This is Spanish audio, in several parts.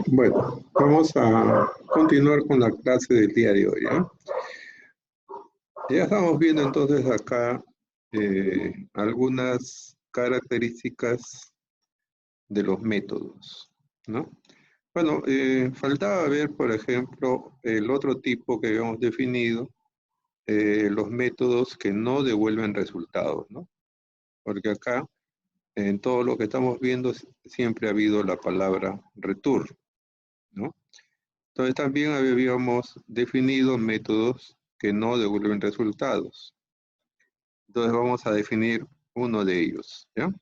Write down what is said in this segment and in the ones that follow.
Bueno, vamos a continuar con la clase del día de hoy, ¿ya? Ya estamos viendo entonces acá algunas características de los métodos, ¿no? Bueno, faltaba ver, por ejemplo, el otro tipo que habíamos definido, los métodos que no devuelven resultados, ¿no? Porque acá, en todo lo que estamos viendo, siempre ha habido la palabra return, ¿no? Entonces también habíamos definido métodos que no devuelven resultados. Entonces vamos a definir uno de ellos, ¿ya?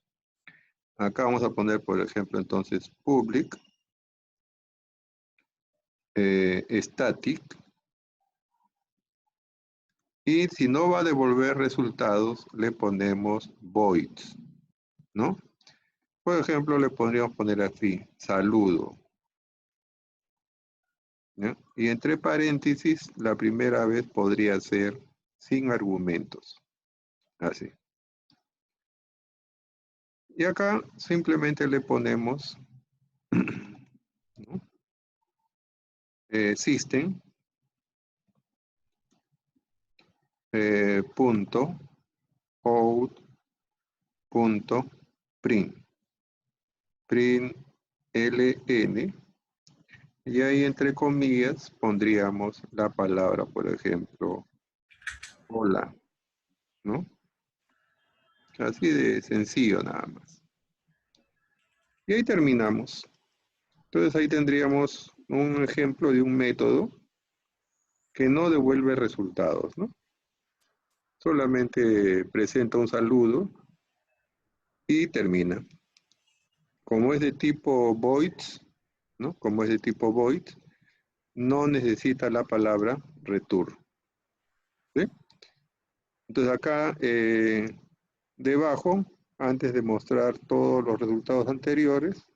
Acá vamos a poner, por ejemplo, entonces public, static, y si no va a devolver resultados, le ponemos voids, ¿no? Por ejemplo, le podríamos poner así, saludo, ¿ya? Y entre paréntesis, la primera vez podría ser sin argumentos, así. Y acá simplemente le ponemos ¿no? System punto out punto print ln, y ahí entre comillas pondríamos la palabra, por ejemplo, hola, ¿no? Así de sencillo nada más. Y ahí terminamos. Entonces ahí tendríamos un ejemplo de un método que no devuelve resultados, ¿no? Solamente presenta un saludo y termina. Como es de tipo voids, ¿no? Como es de tipo void, no necesita la palabra return, ¿sí? Entonces acá debajo, antes de mostrar todos los resultados anteriores,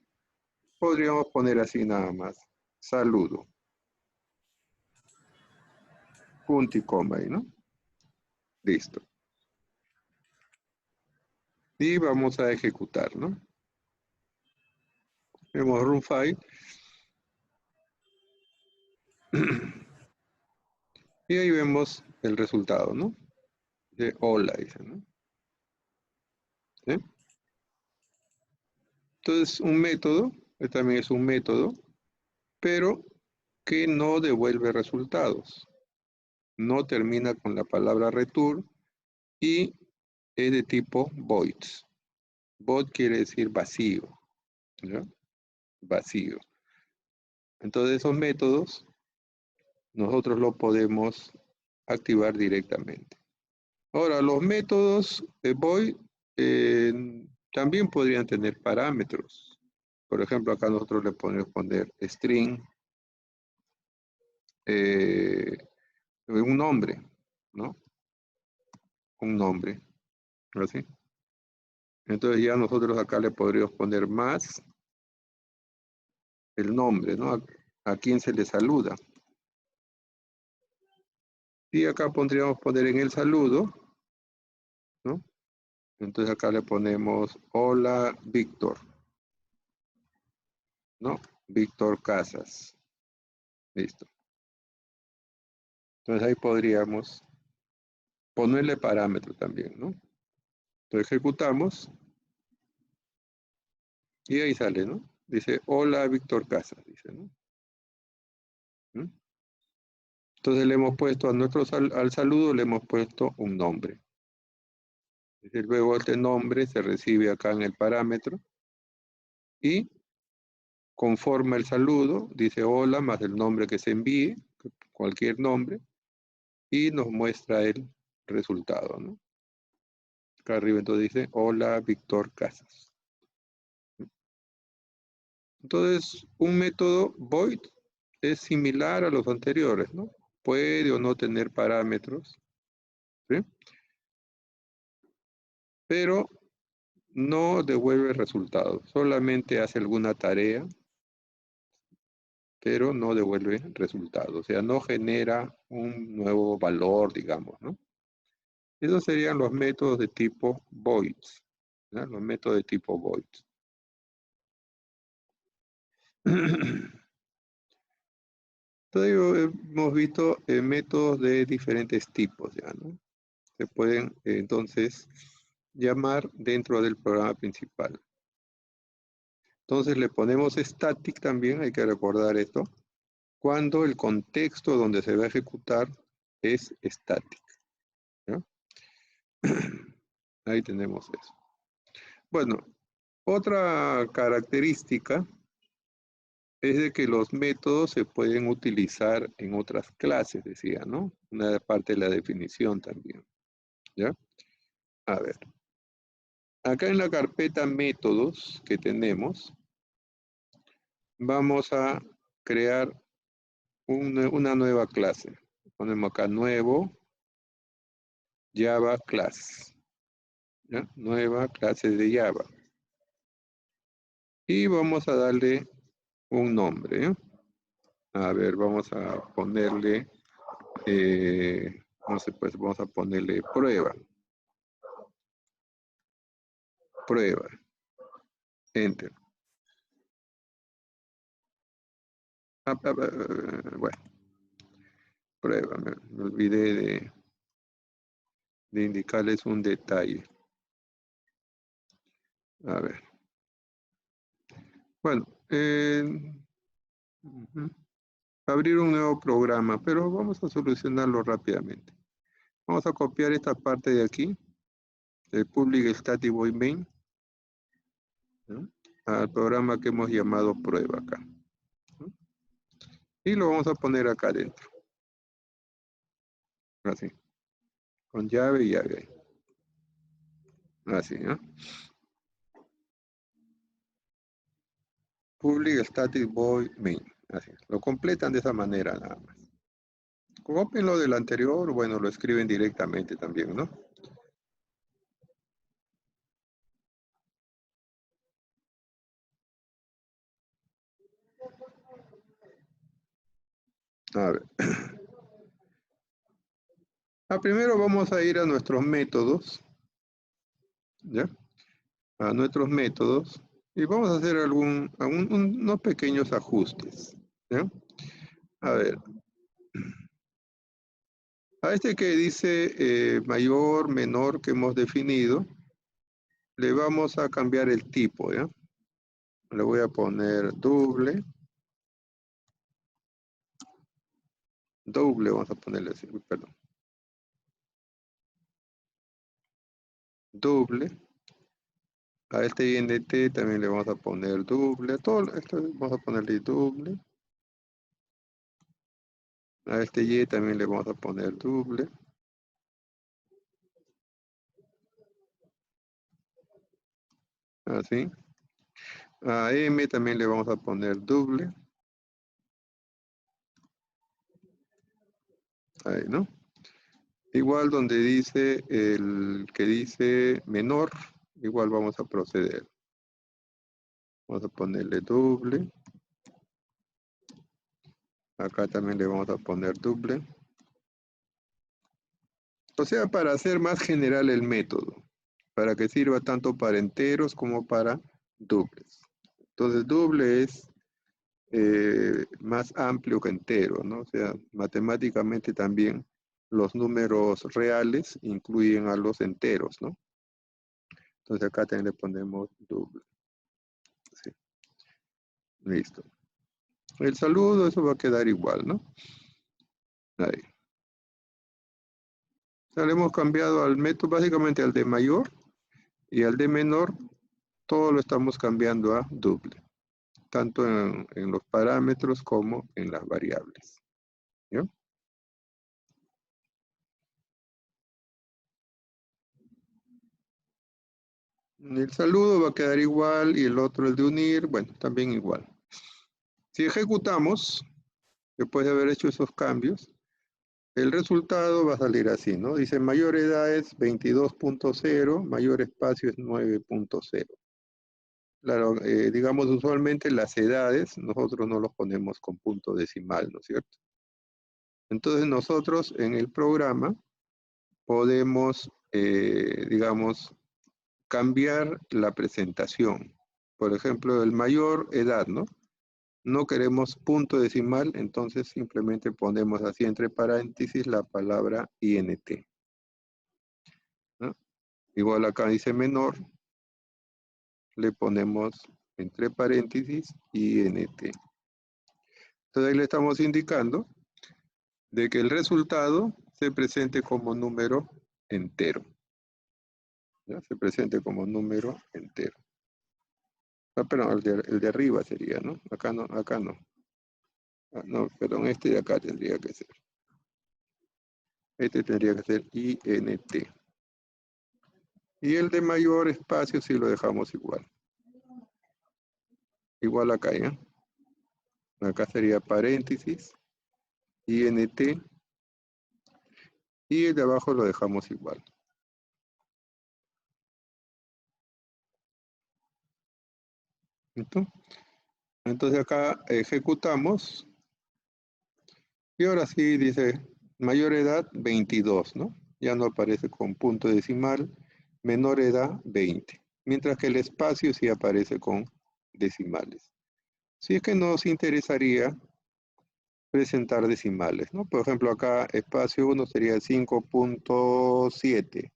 podríamos poner así nada más, saludo, punto y coma ahí, ¿no? Listo. Y vamos a ejecutar, ¿no? Vemos run file. Y ahí vemos el resultado, ¿no? De hola, dice, ¿no? ¿Sí? Entonces, un método, también es un método, pero que no devuelve resultados. No termina con la palabra return y es de tipo voids. Void quiere decir vacío, ¿ya? Vacío. Entonces, esos métodos nosotros los podemos activar directamente. Ahora, los métodos de void también podrían tener parámetros. Por ejemplo, acá nosotros le podemos poner string, un nombre, ¿no? Un nombre, así. Entonces ya nosotros acá le podríamos poner más el nombre, ¿no? A quién se le saluda. Y acá podríamos poner en el saludo, ¿no? Entonces acá le ponemos hola Víctor, ¿no? Víctor Casas. Listo. Entonces ahí podríamos ponerle parámetro también, ¿no? Entonces ejecutamos y ahí sale, ¿no? Dice, hola Víctor Casas, dice, ¿no? ¿Mm? Entonces le hemos puesto a al saludo, le hemos puesto un nombre. Dice, luego este nombre se recibe acá en el parámetro y conforma el saludo, dice hola más el nombre que se envíe, cualquier nombre, y nos muestra el resultado, ¿no? Acá arriba entonces dice hola Víctor Casas. Entonces, un método void es similar a los anteriores, ¿no? Puede o no tener parámetros, ¿sí? Pero no devuelve resultados, solamente hace alguna tarea, pero no devuelve resultados, o sea, no genera un nuevo valor, digamos, ¿no? Esos serían los métodos de tipo voids, ¿no? Los métodos de tipo void. Todavía hemos visto métodos de diferentes tipos, ya, ¿no? Se pueden entonces llamar dentro del programa principal. Entonces le ponemos static también, hay que recordar esto, cuando el contexto donde se va a ejecutar es static, ¿ya? Ahí tenemos eso. Bueno, otra característica es de que los métodos se pueden utilizar en otras clases, decía, ¿no? Una parte de la definición también, ¿ya? A ver, acá en la carpeta métodos que tenemos, vamos a crear una nueva clase. Ponemos acá nuevo Java class, ¿ya? Nueva clase de Java. Y vamos a darle un nombre, ¿eh? A ver, vamos a ponerle, no sé, pues vamos a ponerle prueba. Prueba. Enter. Bueno, prueba. Me olvidé de indicarles un detalle. A ver. Bueno, abrir un nuevo programa, pero vamos a solucionarlo rápidamente. Vamos a copiar esta parte de aquí, el public static void main, ¿no? Al programa que hemos llamado prueba acá, ¿no? Y lo vamos a poner acá adentro. Así. Con llave y llave. Así, ¿no? Public static void main. Así. Lo completan de esa manera nada más. Copien lo del anterior, bueno, lo escriben directamente también, ¿no? A ver. Primero vamos a ir a nuestros métodos, ¿ya? A nuestros métodos y vamos a hacer unos pequeños ajustes, ¿ya? A ver. A este que dice mayor, menor que hemos definido, le vamos a cambiar el tipo, ¿ya? Le voy a poner doble. Doble, vamos a ponerle así, perdón. Doble. A este INT también le vamos a poner doble. A todo esto vamos a ponerle doble. A este Y también le vamos a poner doble. Así. A M también le vamos a poner doble. Ahí, ¿no? Igual donde dice el que dice menor, igual vamos a proceder. Vamos a ponerle doble. Acá también le vamos a poner doble. O sea, para hacer más general el método, para que sirva tanto para enteros como para dobles. Entonces, doble es más amplio que entero, ¿no? O sea, matemáticamente también los números reales incluyen a los enteros, ¿no? Entonces acá también le ponemos doble. Sí. Listo. El saludo, eso va a quedar igual, ¿no? Ahí. Ya le hemos cambiado al método, básicamente al de mayor y al de menor, todo lo estamos cambiando a doble, tanto en los parámetros como en las variables. ¿Ya? El saludo va a quedar igual y el otro, el de unir, bueno, también igual. Si ejecutamos, después de haber hecho esos cambios, el resultado va a salir así, ¿no? Dice mayor edad es 22.0, mayor espacio es 9.0. Claro, digamos usualmente las edades nosotros no los ponemos con punto decimal, ¿no es cierto? Entonces nosotros en el programa podemos, digamos, cambiar la presentación. Por ejemplo, el mayor edad, ¿no? No queremos punto decimal, entonces simplemente ponemos así entre paréntesis la palabra INT, ¿no? Igual acá dice menor, le ponemos entre paréntesis INT. Entonces ahí le estamos indicando de que el resultado se presente como número entero. ¿Ya? Se presente como número entero. Ah, perdón, el de arriba sería, ¿no? Acá no, acá no. Ah, no, perdón, este de acá tendría que ser. Este tendría que ser INT. Y el de mayor espacio sí lo dejamos igual. Igual acá, ¿ya? Acá sería paréntesis, INT. Y el de abajo lo dejamos igual. ¿Listo? Entonces acá ejecutamos. Y ahora sí dice mayor edad 22, ¿no? Ya no aparece con punto decimal. Menor edad 20. Mientras que el espacio sí aparece con decimales. Si es que nos interesaría presentar decimales, ¿no? Por ejemplo, acá espacio 1 sería 5.7.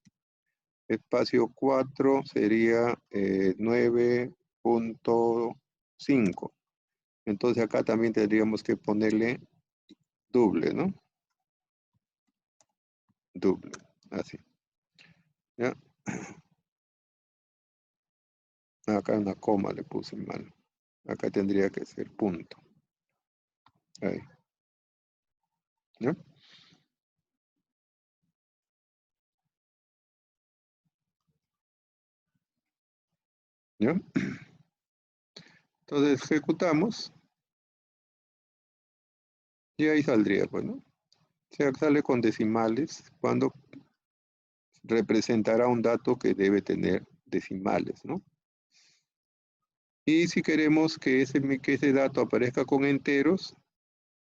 Espacio 4 sería 9.5. Entonces acá también tendríamos que ponerle doble, ¿no? Doble, así. ¿Ya? Acá una coma le puse mal. Acá tendría que ser punto. Ahí. ¿Ya? ¿Ya? Entonces ejecutamos y ahí saldría, pues, ¿no? Se sale con decimales cuando representará un dato que debe tener decimales, ¿no? Y si queremos que ese dato aparezca con enteros,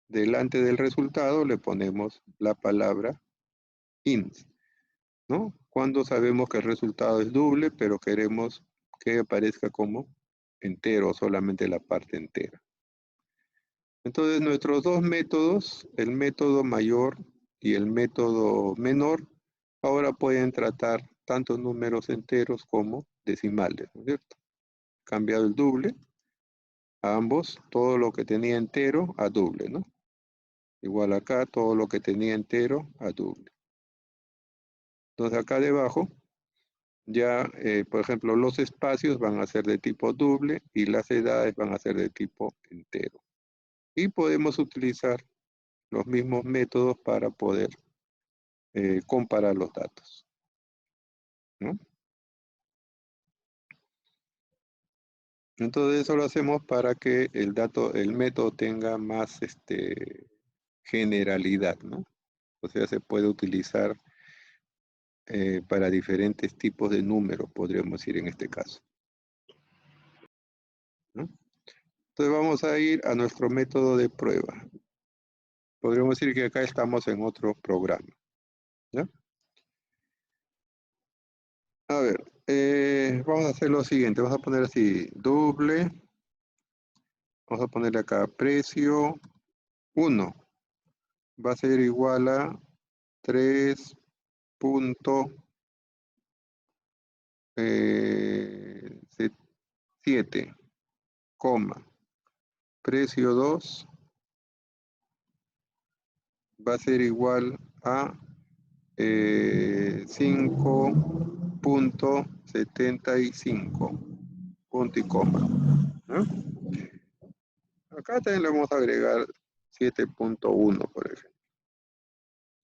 delante del resultado le ponemos la palabra int, ¿no? Cuando sabemos que el resultado es doble, pero queremos que aparezca como entero, solamente la parte entera. Entonces nuestros dos métodos, el método mayor y el método menor, ahora pueden tratar tanto números enteros como decimales, ¿no es cierto? Cambiado el doble, a ambos, todo lo que tenía entero a doble, ¿no? Igual acá, todo lo que tenía entero a doble. Entonces acá debajo, ya, por ejemplo, los espacios van a ser de tipo doble y las edades van a ser de tipo entero. Y podemos utilizar los mismos métodos para poder comparar los datos, ¿no? Entonces eso lo hacemos para que el método tenga más generalidad, ¿no? O sea, se puede utilizar para diferentes tipos de números, podríamos decir en este caso, ¿no? Entonces vamos a ir a nuestro método de prueba. Podríamos decir que acá estamos en otro programa, ¿ya? A ver, vamos a hacer lo siguiente. Vamos a poner así, doble. Vamos a ponerle acá precio 1. Va a ser igual a 3.7, coma. Precio 2 va a ser igual a 5.75, punto y coma, ¿no? Acá también le vamos a agregar 7.1, por ejemplo.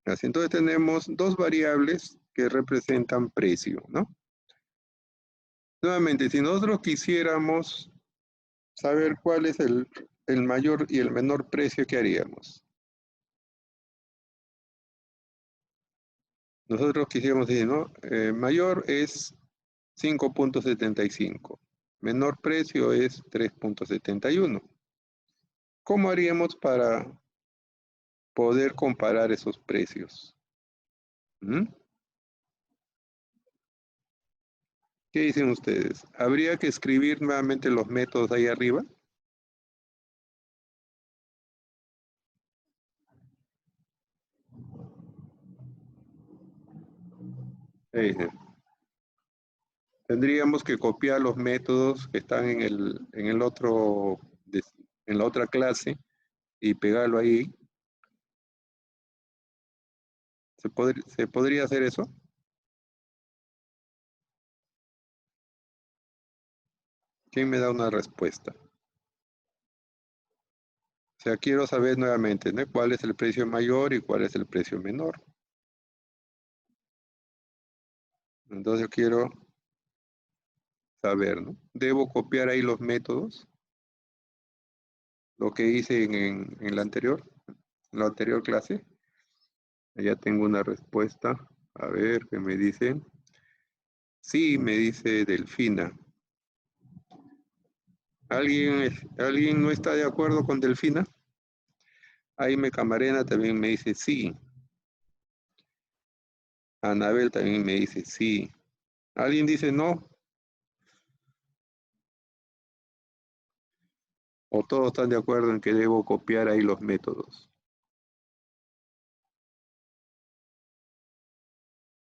Así, entonces tenemos dos variables que representan precio, ¿no? Nuevamente, si nosotros quisiéramos saber cuál es el mayor y el menor precio, ¿qué haríamos? Nosotros quisiéramos decir, ¿no? Mayor es 5.75. Menor precio es 3.71. ¿Cómo haríamos para poder comparar esos precios? ¿Mm? ¿Qué dicen ustedes? ¿Habría que escribir nuevamente los métodos ahí arriba? Sí, sí. Tendríamos que copiar los métodos que están en el otro, en la otra clase y pegarlo ahí. ¿Se podría hacer eso? ¿Quién me da una respuesta? O sea, quiero saber nuevamente, ¿no? ¿Cuál es el precio mayor y cuál es el precio menor? Entonces yo quiero saber, ¿no? ¿Debo copiar ahí los métodos? Lo que hice en la anterior clase. Ya tengo una respuesta. A ver, ¿qué me dice? Sí, me dice Delfina. ¿Alguien no está de acuerdo con Delfina? Jaime Camarena también me dice sí. Anabel también me dice sí. ¿Alguien dice no? ¿O todos están de acuerdo en que debo copiar ahí los métodos?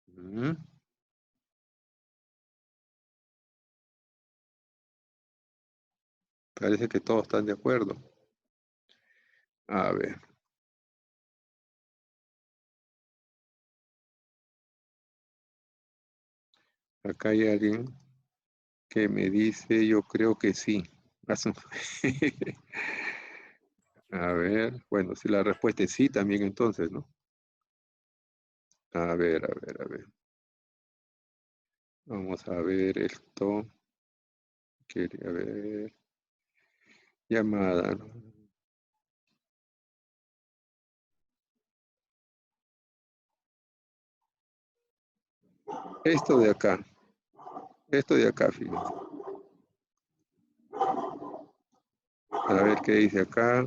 Mm, Parece que todos están de acuerdo. A ver, acá hay alguien que me dice yo creo que sí. A ver, bueno, si la respuesta es sí, también entonces, ¿no? A ver, a ver, a ver. Vamos a ver esto. Quería ver. Llamada, ¿no? Esto de acá. Esto de acá, fíjense. A ver qué dice acá.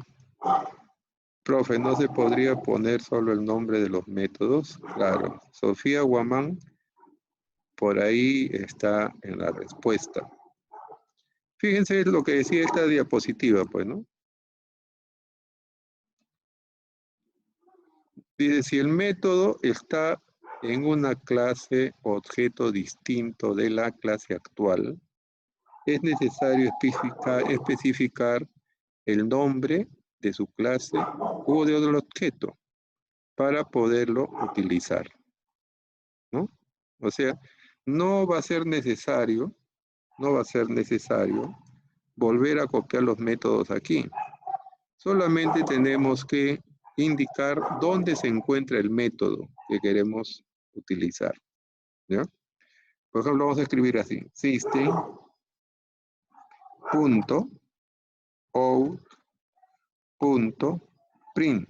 Profe, ¿no se podría poner solo el nombre de los métodos? Claro. Sofía Guamán, por ahí está en la respuesta. Fíjense lo que decía esta diapositiva, pues, ¿no? Dice, si el método está en una clase objeto distinto de la clase actual, es necesario especificar el nombre de su clase o de otro objeto para poderlo utilizar, ¿no? O sea, no va a ser necesario, no va a ser necesario volver a copiar los métodos aquí. Solamente tenemos que indicar dónde se encuentra el método que queremos utilizar, ¿ya? Por ejemplo, vamos a escribir así, system.out.print.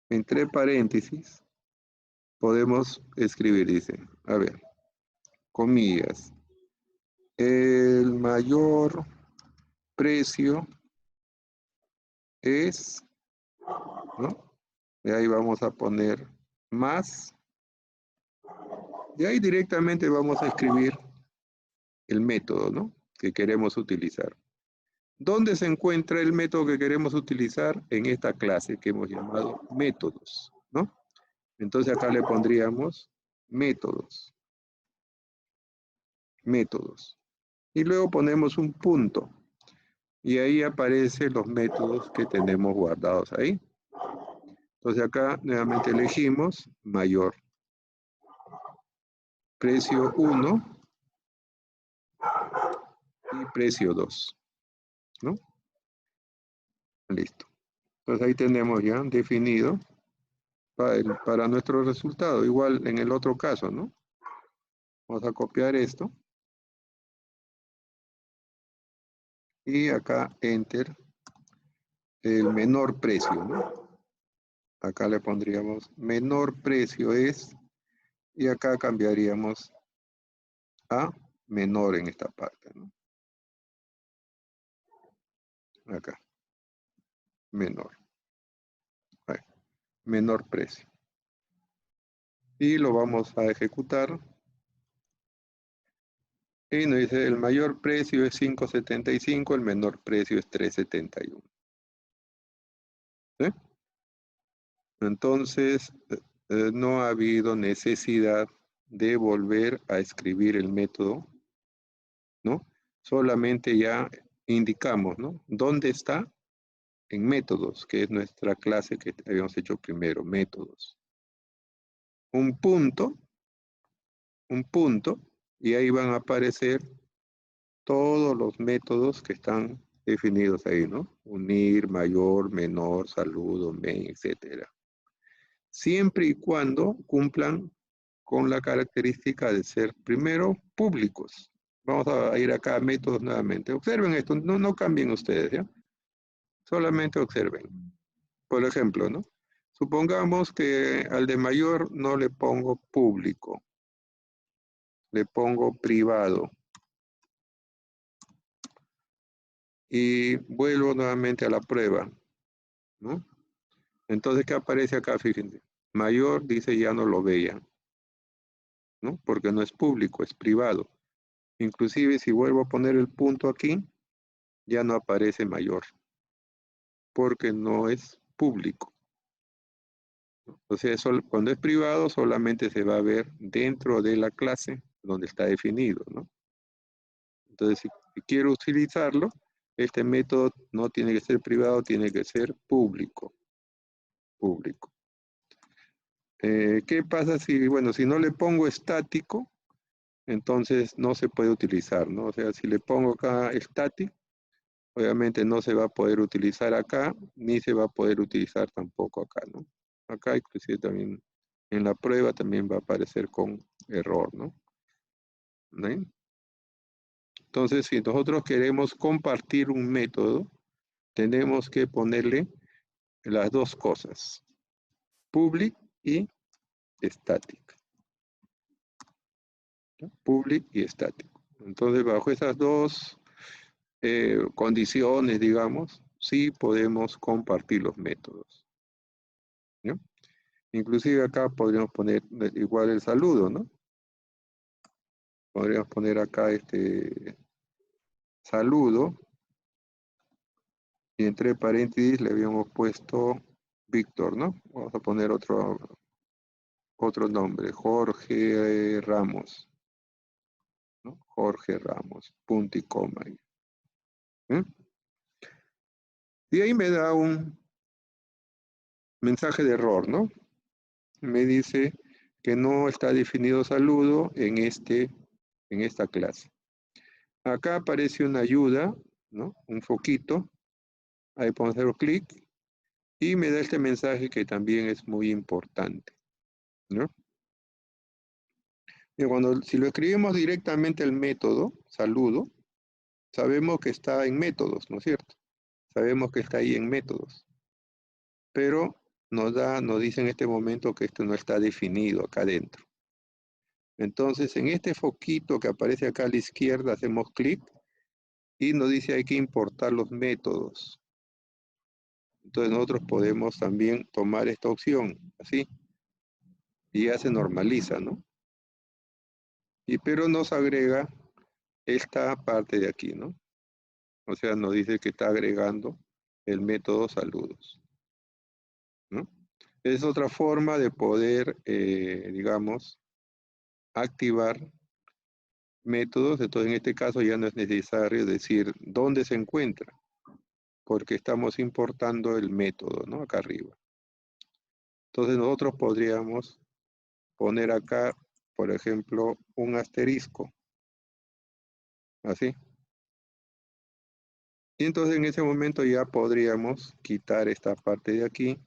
Entre paréntesis, podemos escribir, dice, a ver, comillas, el mayor precio es, ¿no? Y ahí vamos a poner más, y ahí directamente vamos a escribir el método, ¿no? Que queremos utilizar. ¿Dónde se encuentra el método que queremos utilizar? En esta clase que hemos llamado métodos, ¿no? Entonces acá le pondríamos métodos, métodos. Y luego ponemos un punto. Y ahí aparecen los métodos que tenemos guardados ahí. Entonces acá nuevamente elegimos mayor. Precio 1 y precio 2, ¿no? Listo. Entonces ahí tenemos ya definido para nuestro resultado. Igual en el otro caso, ¿no? Vamos a copiar esto. Y acá enter el menor precio, ¿no? Acá le pondríamos menor precio es, y acá cambiaríamos a menor en esta parte, ¿no? Acá, menor. Ahí, menor precio. Y lo vamos a ejecutar. Y nos dice el mayor precio es 5.75, el menor precio es 3.71. ¿Sí? Entonces, no ha habido necesidad de volver a escribir el método, ¿no? Solamente ya indicamos, ¿no? ¿Dónde está? En métodos, que es nuestra clase que habíamos hecho primero, métodos. Un punto, y ahí van a aparecer todos los métodos que están definidos ahí, ¿no? Unir, mayor, menor, saludo, main, etcétera. Siempre y cuando cumplan con la característica de ser, primero, públicos. Vamos a ir acá a métodos nuevamente. Observen esto, no cambien ustedes, ¿ya? Solamente observen. Por ejemplo, ¿no? Supongamos que al de mayor no le pongo público, le pongo privado. Y vuelvo nuevamente a la prueba, ¿no? Entonces, ¿qué aparece acá? Fíjense. Mayor dice ya no lo veía, ¿no? Porque no es público, es privado. Inclusive si vuelvo a poner el punto aquí, ya no aparece mayor, porque no es público. O sea, cuando es privado solamente se va a ver dentro de la clase donde está definido, ¿no? Entonces, si quiero utilizarlo, este método no tiene que ser privado, tiene que ser público. Público. ¿Qué pasa si, bueno, si no le pongo estático, entonces no se puede utilizar, ¿no? O sea, si le pongo acá static, obviamente no se va a poder utilizar acá, ni se va a poder utilizar tampoco acá, ¿no? Acá inclusive también en la prueba también va a aparecer con error, ¿no? ¿No? Entonces, si nosotros queremos compartir un método, tenemos que ponerle las dos cosas, public y static. ¿No? Public y static. Entonces, bajo esas dos condiciones, digamos, sí podemos compartir los métodos. ¿No? Inclusive acá podríamos poner igual el saludo, ¿no? Podríamos poner acá este saludo y entre paréntesis le habíamos puesto Víctor, ¿no? Vamos a poner otro nombre, Jorge Ramos, ¿no? Jorge Ramos, punto y coma. ¿Eh? Y ahí me da un mensaje de error, ¿no? Me dice que no está definido saludo en esta clase. Acá aparece una ayuda, ¿no? Un foquito. Ahí podemos hacer clic y me da este mensaje que también es muy importante, ¿no? Y si lo escribimos directamente al método, saludo, sabemos que está en métodos, ¿no es cierto? Sabemos que está ahí en métodos. Pero nos dice en este momento que esto no está definido acá adentro. Entonces, en este foquito que aparece acá a la izquierda, hacemos clic y nos dice hay que importar los métodos. Entonces, nosotros podemos también tomar esta opción, así, y ya se normaliza, ¿no? Pero nos agrega esta parte de aquí, ¿no? O sea, nos dice que está agregando el método saludos, ¿no? Es otra forma de poder, digamos, activar métodos. Entonces, en este caso ya no es necesario decir dónde se encuentra, porque estamos importando el método, ¿no? Acá arriba. Entonces, nosotros podríamos poner acá, por ejemplo, un asterisco, así. Y entonces en ese momento ya podríamos quitar esta parte de aquí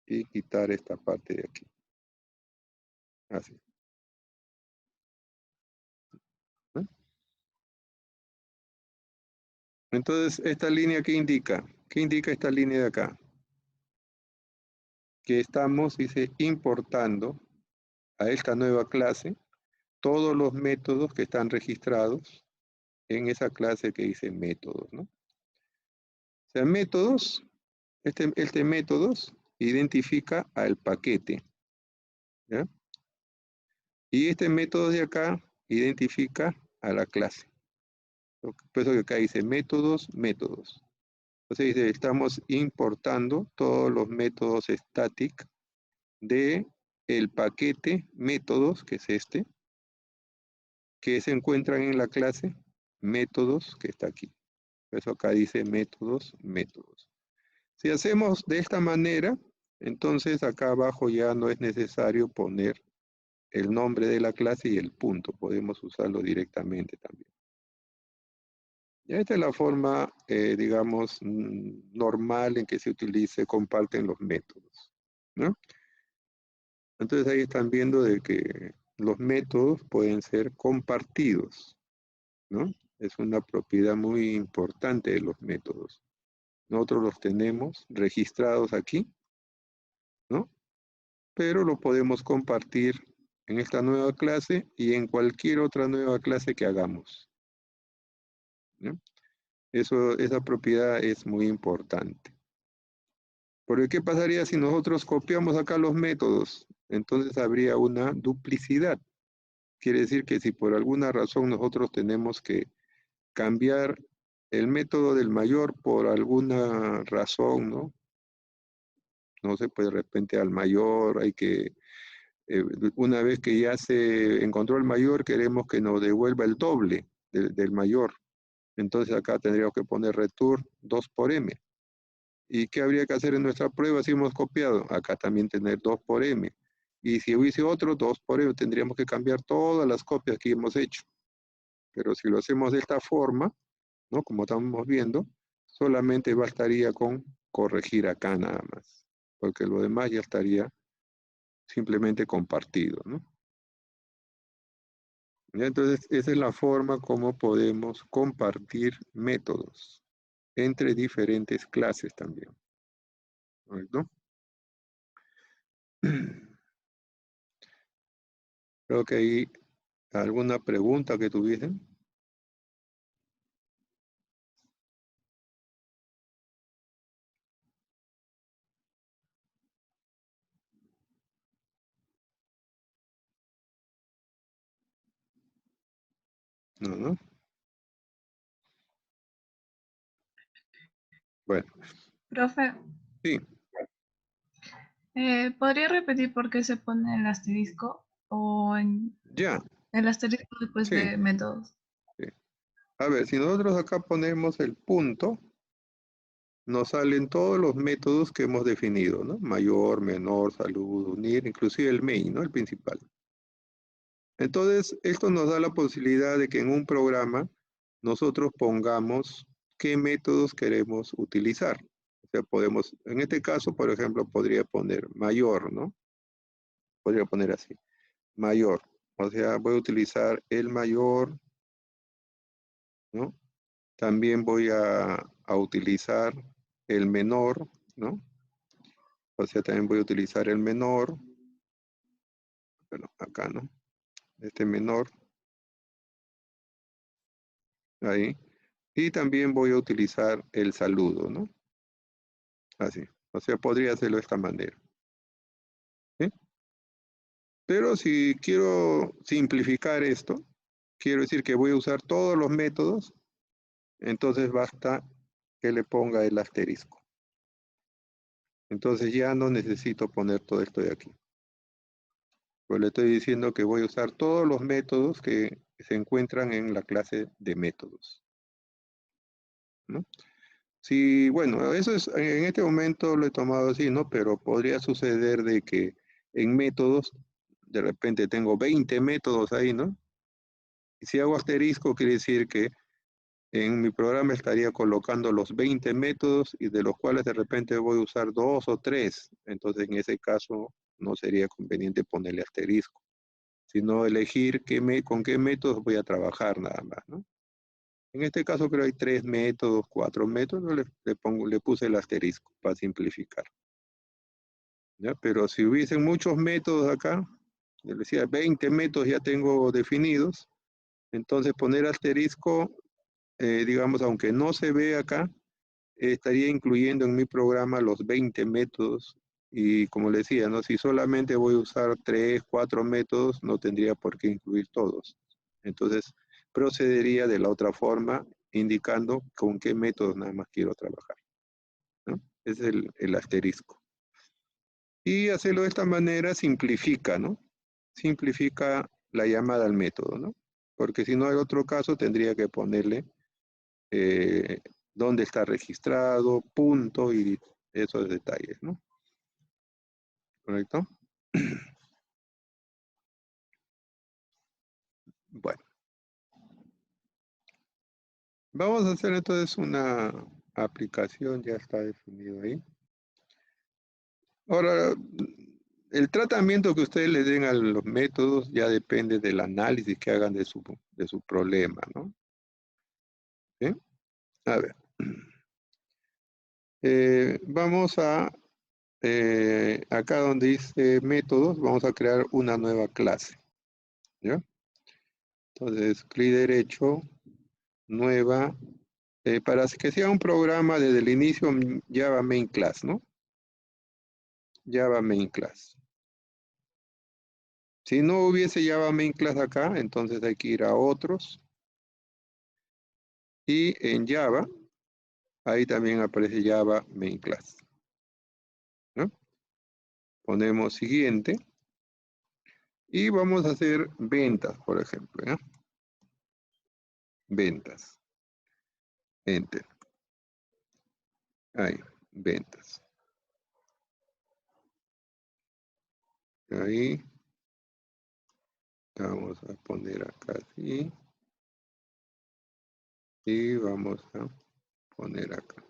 y quitar esta parte de aquí. Así. ¿No? Entonces, ¿esta línea qué indica? ¿Qué indica esta línea de acá? Que estamos, dice, importando a esta nueva clase todos los métodos que están registrados en esa clase que dice métodos, ¿no? O sea, métodos, este métodos identifica al paquete, ¿ya? Y este método de acá identifica a la clase. Por eso que acá dice métodos. Entonces dice, estamos importando todos los métodos static de el paquete métodos, que es este, que se encuentran en la clase métodos, que está aquí. Por eso acá dice métodos, métodos. Si hacemos de esta manera, entonces acá abajo ya no es necesario poner el nombre de la clase y el punto. Podemos usarlo directamente también. Y esta es la forma, digamos, normal en que se comparten los métodos, ¿no? Entonces ahí están viendo de que los métodos pueden ser compartidos, ¿no? Es una propiedad muy importante de los métodos. Nosotros los tenemos registrados aquí, ¿no? Pero lo podemos compartir en esta nueva clase y en cualquier otra nueva clase que hagamos, ¿no? Esa propiedad es muy importante. Porque ¿qué pasaría si nosotros copiamos acá los métodos? Entonces habría una duplicidad. Quiere decir que si por alguna razón nosotros tenemos que cambiar el método del mayor por alguna razón, ¿no? No sé, pues de repente al mayor hay que, una vez que ya se encontró el mayor, queremos que nos devuelva el doble del mayor. Entonces acá tendríamos que poner return 2 por m. ¿Y qué habría que hacer en nuestra prueba si hemos copiado? Acá también tener 2 por m. Y si hubiese otro, 2 por m, tendríamos que cambiar todas las copias que hemos hecho. Pero si lo hacemos de esta forma, ¿no? Como estamos viendo, solamente bastaría con corregir acá nada más, porque lo demás ya estaría simplemente compartido, ¿no? Entonces, esa es la forma como podemos compartir métodos entre diferentes clases también, ¿no? Creo que hay alguna pregunta que tuviesen. No, ¿no? Bueno, Profe, sí, ¿podría repetir por qué se pone el asterisco o ya, el asterisco después sí, de métodos? sí. A ver, si nosotros acá ponemos el punto, nos salen todos los métodos que hemos definido, ¿no? Mayor, menor, salud, unir, inclusive el main, ¿no? El principal. Entonces, esto nos da la posibilidad de que en un programa nosotros pongamos qué métodos queremos utilizar. O sea, podemos, en este caso, por ejemplo, podría poner mayor, ¿no? Podría poner así, mayor. O sea, voy a utilizar el mayor, ¿no? También voy a utilizar el menor, ¿no? O sea, también voy a utilizar el menor, bueno, acá, ¿no? Este menor, ahí. Y también voy a utilizar el saludo, ¿no? Así. O sea, podría hacerlo de esta manera. ¿Sí? Pero si quiero simplificar esto, quiero decir que voy a usar todos los métodos, entonces basta que le ponga el asterisco. Entonces ya no necesito poner todo esto de aquí. Pues le estoy diciendo que voy a usar todos los métodos que se encuentran en la clase de métodos, ¿no? Sí, bueno, eso es, en este momento lo he tomado así, ¿no? Pero podría suceder de que en métodos, de repente tengo 20 métodos ahí, ¿no? Y si hago asterisco, quiere decir que en mi programa estaría colocando los 20 métodos y de los cuales de repente voy a usar 2 o 3. Entonces, en ese caso, no sería conveniente ponerle asterisco, sino elegir con qué métodos voy a trabajar nada más, ¿no? En este caso creo que hay 3 métodos, 4 métodos, ¿no? Le puse el asterisco para simplificar, ¿ya? Pero si hubiesen muchos métodos acá, le decía 20 métodos ya tengo definidos, entonces poner asterisco, digamos, aunque no se ve acá, estaría incluyendo en mi programa los 20 métodos y como le decía, ¿no? Si solamente voy a usar 3, 4 métodos, no tendría por qué incluir todos. Entonces, procedería de la otra forma, indicando con qué métodos nada más quiero trabajar, ¿no? Ese es el asterisco. Y hacerlo de esta manera simplifica, ¿no? Simplifica la llamada al método, ¿no? Porque si no, en otro caso tendría que ponerle dónde está registrado, punto y esos detalles, ¿no? ¿Correcto? Bueno, vamos a hacer entonces una aplicación, ya está definido ahí. Ahora, el tratamiento que ustedes le den a los métodos ya depende del análisis que hagan de su problema, ¿no? ¿Sí? A ver. Vamos a, acá donde dice métodos, vamos a crear una nueva clase, ¿ya? Entonces, clic derecho, nueva, para que sea un programa desde el inicio, Java Main Class, ¿no? Java Main Class. Si no hubiese Java Main Class acá, entonces hay que ir a otros. Y en Java, ahí también aparece Java Main Class, ¿no? Ponemos siguiente. Y vamos a hacer ventas, por ejemplo, ¿ya? Ventas. Enter. Ahí, ventas. Ahí. Vamos a poner acá así. Y vamos a poner acá.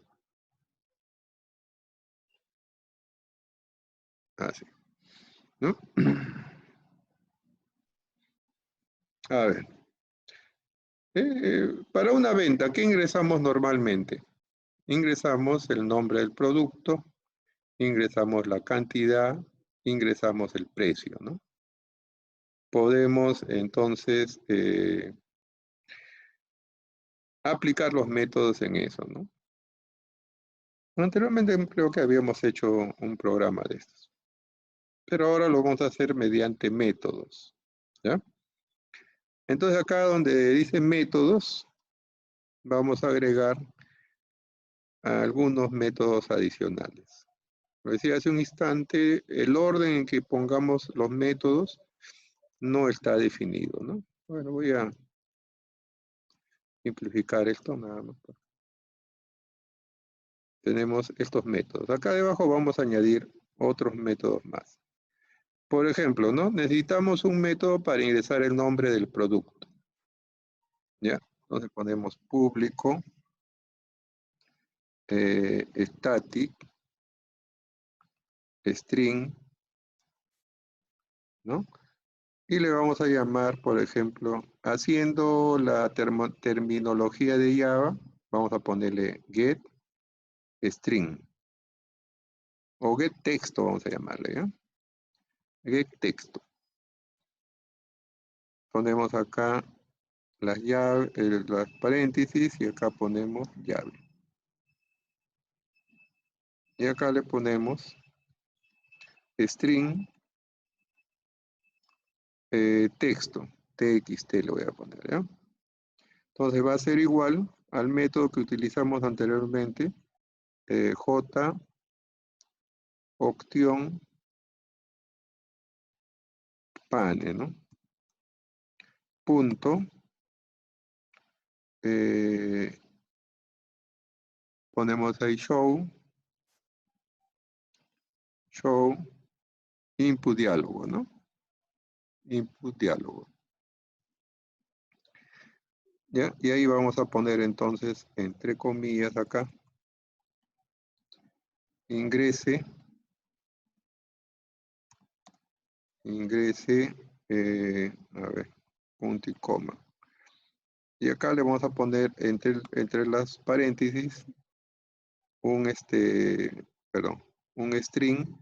Así, ¿no? A ver. Para una venta, ¿qué ingresamos normalmente? Ingresamos el nombre del producto, ingresamos la cantidad, ingresamos el precio, ¿no? Podemos entonces aplicar los métodos en eso, ¿no? Anteriormente creo que habíamos hecho un programa de estos, pero ahora lo vamos a hacer mediante métodos, ¿ya? Entonces acá donde dice métodos, vamos a agregar algunos métodos adicionales. Lo decía hace un instante, el orden en que pongamos los métodos no está definido, ¿no? Bueno, voy a simplificar esto nada más. Tenemos estos métodos. Acá debajo vamos a añadir otros métodos más. Por ejemplo, ¿no? Necesitamos un método para ingresar el nombre del producto. ¿Ya? Entonces ponemos público, static, string, ¿no? Y le vamos a llamar, por ejemplo, haciendo la terminología de Java, vamos a ponerle get string o get texto, vamos a llamarle, ¿ya? Get texto. Ponemos acá las llaves, las paréntesis y acá ponemos llave. Y acá le ponemos string texto, txt le voy a poner, ¿ya? Entonces va a ser igual al método que utilizamos anteriormente, j option pane, ¿no? Punto, ponemos ahí show input diálogo, ¿no? Input diálogo. ¿Ya? Y ahí vamos a poner entonces, entre comillas acá, ingrese, a ver, punto y coma. Y acá le vamos a poner entre las paréntesis un string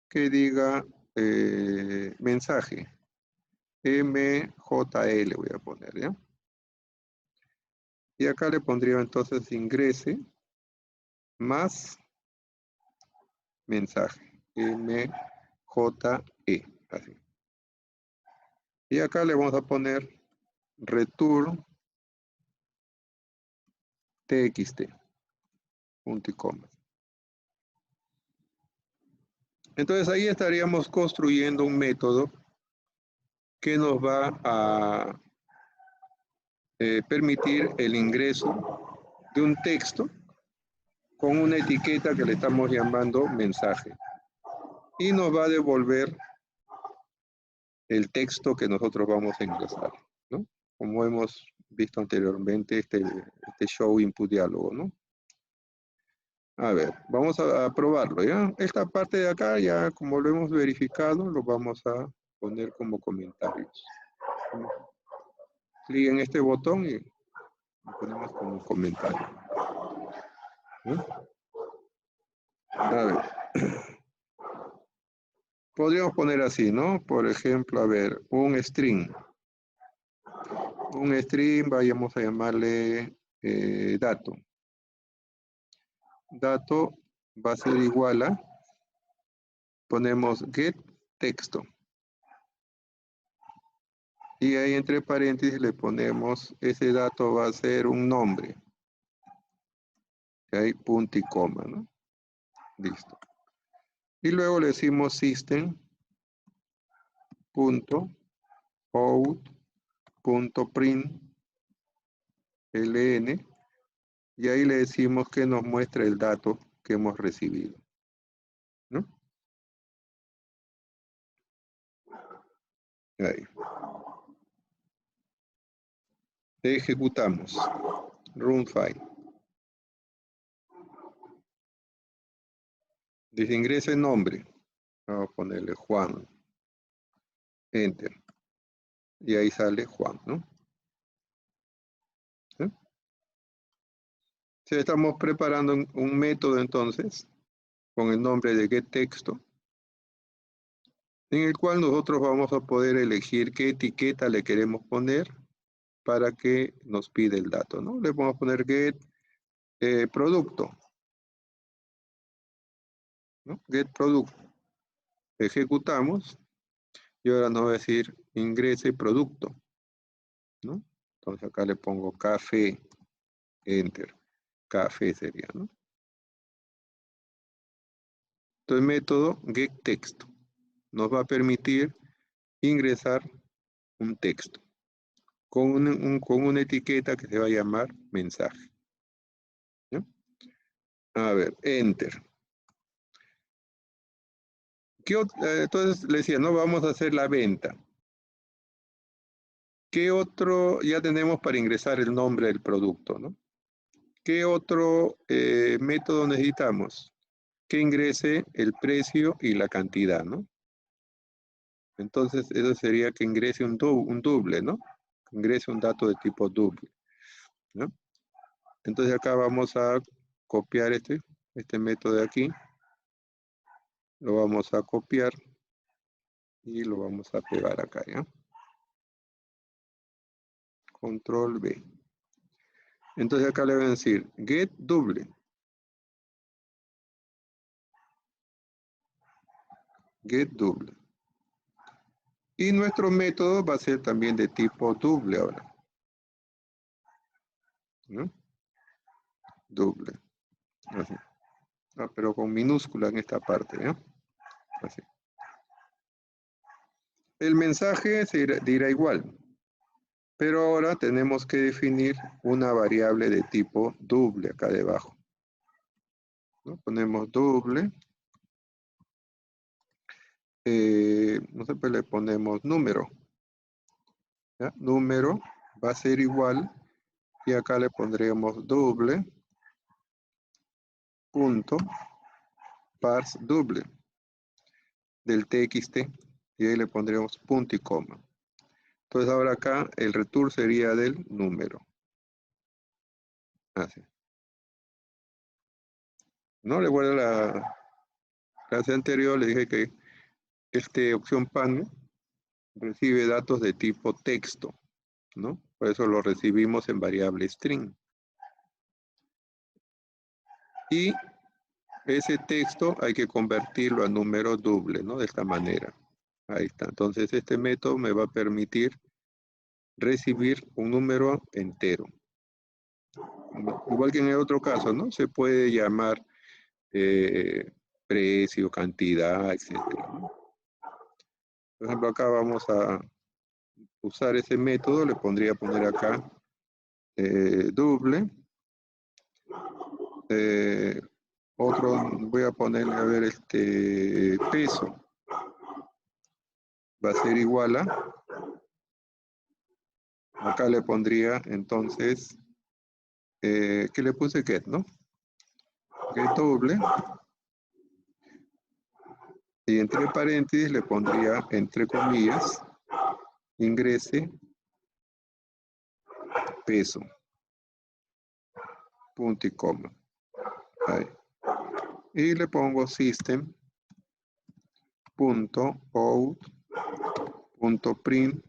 que diga mensaje. MJL voy a poner, ¿ya? Y acá le pondría entonces ingrese más mensaje. MJE, así. Y acá le vamos a poner return txt, punto y coma. Entonces ahí estaríamos construyendo un método que nos va a permitir el ingreso de un texto con una etiqueta que le estamos llamando mensaje. Y nos va a devolver el texto que nosotros vamos a ingresar, ¿no? Como hemos visto anteriormente, este show input diálogo, ¿no? A ver, vamos a probarlo, ¿ya? Esta parte de acá, ya como lo hemos verificado, lo vamos a poner como comentarios. Clic en este botón y lo ponemos como comentario. ¿Sí? A ver. Podríamos poner así, ¿no? Por ejemplo, a ver, un string. Un string, vayamos a llamarle dato. Dato va a ser igual a, ponemos get texto. Y ahí entre paréntesis le ponemos, ese dato va a ser un nombre. Ahí punto y coma, ¿no? Listo. Y luego le decimos system.out.print ln y ahí le decimos que nos muestre el dato que hemos recibido, ¿no? Ahí. Ejecutamos. Run file. Dice ingresa el nombre. Vamos a ponerle Juan. Enter. Y ahí sale Juan, ¿no? ¿Sí? Sí, estamos preparando un método entonces con el nombre de getTexto, en el cual nosotros vamos a poder elegir qué etiqueta le queremos poner para que nos pida el dato, ¿no? Le vamos a poner get producto, ¿no? Get producto. Ejecutamos y ahora nos va a decir ingrese producto, ¿no? Entonces acá le pongo café, enter. Café sería, ¿no? Entonces el método getTexto nos va a permitir ingresar un texto con una etiqueta que se va a llamar mensaje. ¿Ya? A ver, enter. Entonces le decía, no vamos a hacer la venta. ¿Qué otro ya tenemos para ingresar el nombre del producto, ¿no? ¿Qué otro método necesitamos? Que ingrese el precio y la cantidad, ¿no? Entonces, eso sería que ingrese un doble, ¿no? Que ingrese un dato de tipo doble, ¿no? Entonces, acá vamos a copiar este método de aquí. Lo vamos a copiar y lo vamos a pegar acá, ¿ya? Control B. Entonces, acá le voy a decir get doble. Get doble. Y nuestro método va a ser también de tipo doble ahora, ¿no? Doble. Así. Ah, pero con minúscula en esta parte, ¿ya? Así. El mensaje se dirá igual, pero ahora tenemos que definir una variable de tipo doble acá debajo, ¿no? Ponemos doble. No sé, pues le ponemos número. ¿Ya? Número va a ser igual y acá le pondremos doble punto parse doble del txt y ahí le pondremos punto y coma. Entonces ahora acá el return sería del número. Así. No le guardo la clase anterior, le dije que esta opción panel recibe datos de tipo texto, ¿no? Por eso lo recibimos en variable string. Y ese texto hay que convertirlo a número doble, ¿no? De esta manera. Ahí está. Entonces este método me va a permitir recibir un número entero. Igual que en el otro caso, ¿no? Se puede llamar precio, cantidad, etcétera, ¿no? Por ejemplo, acá vamos a usar ese método, le pondría poner acá doble. Otro, voy a ponerle, a ver, peso. Va a ser igual a, acá le pondría entonces, ¿qué le puse? Get, ¿no? Get doble. Y entre paréntesis le pondría, entre comillas, ingrese peso. Punto y coma. Ahí. Y le pongo system punto out punto print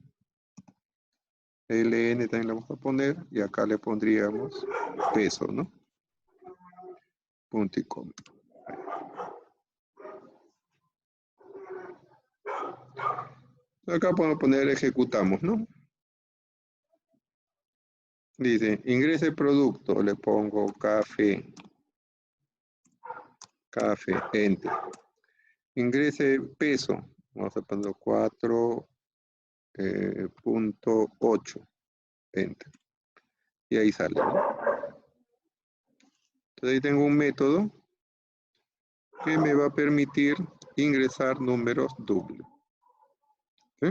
ln también le vamos a poner y acá le pondríamos peso, ¿no? Punto y coma. Acá podemos poner ejecutamos, ¿no? Dice ingrese producto, le pongo café, enter. Ingrese peso, vamos a poner 4.8, enter. Y ahí sale, ¿no? Entonces ahí tengo un método que me va a permitir ingresar números dobles. ¿Sí?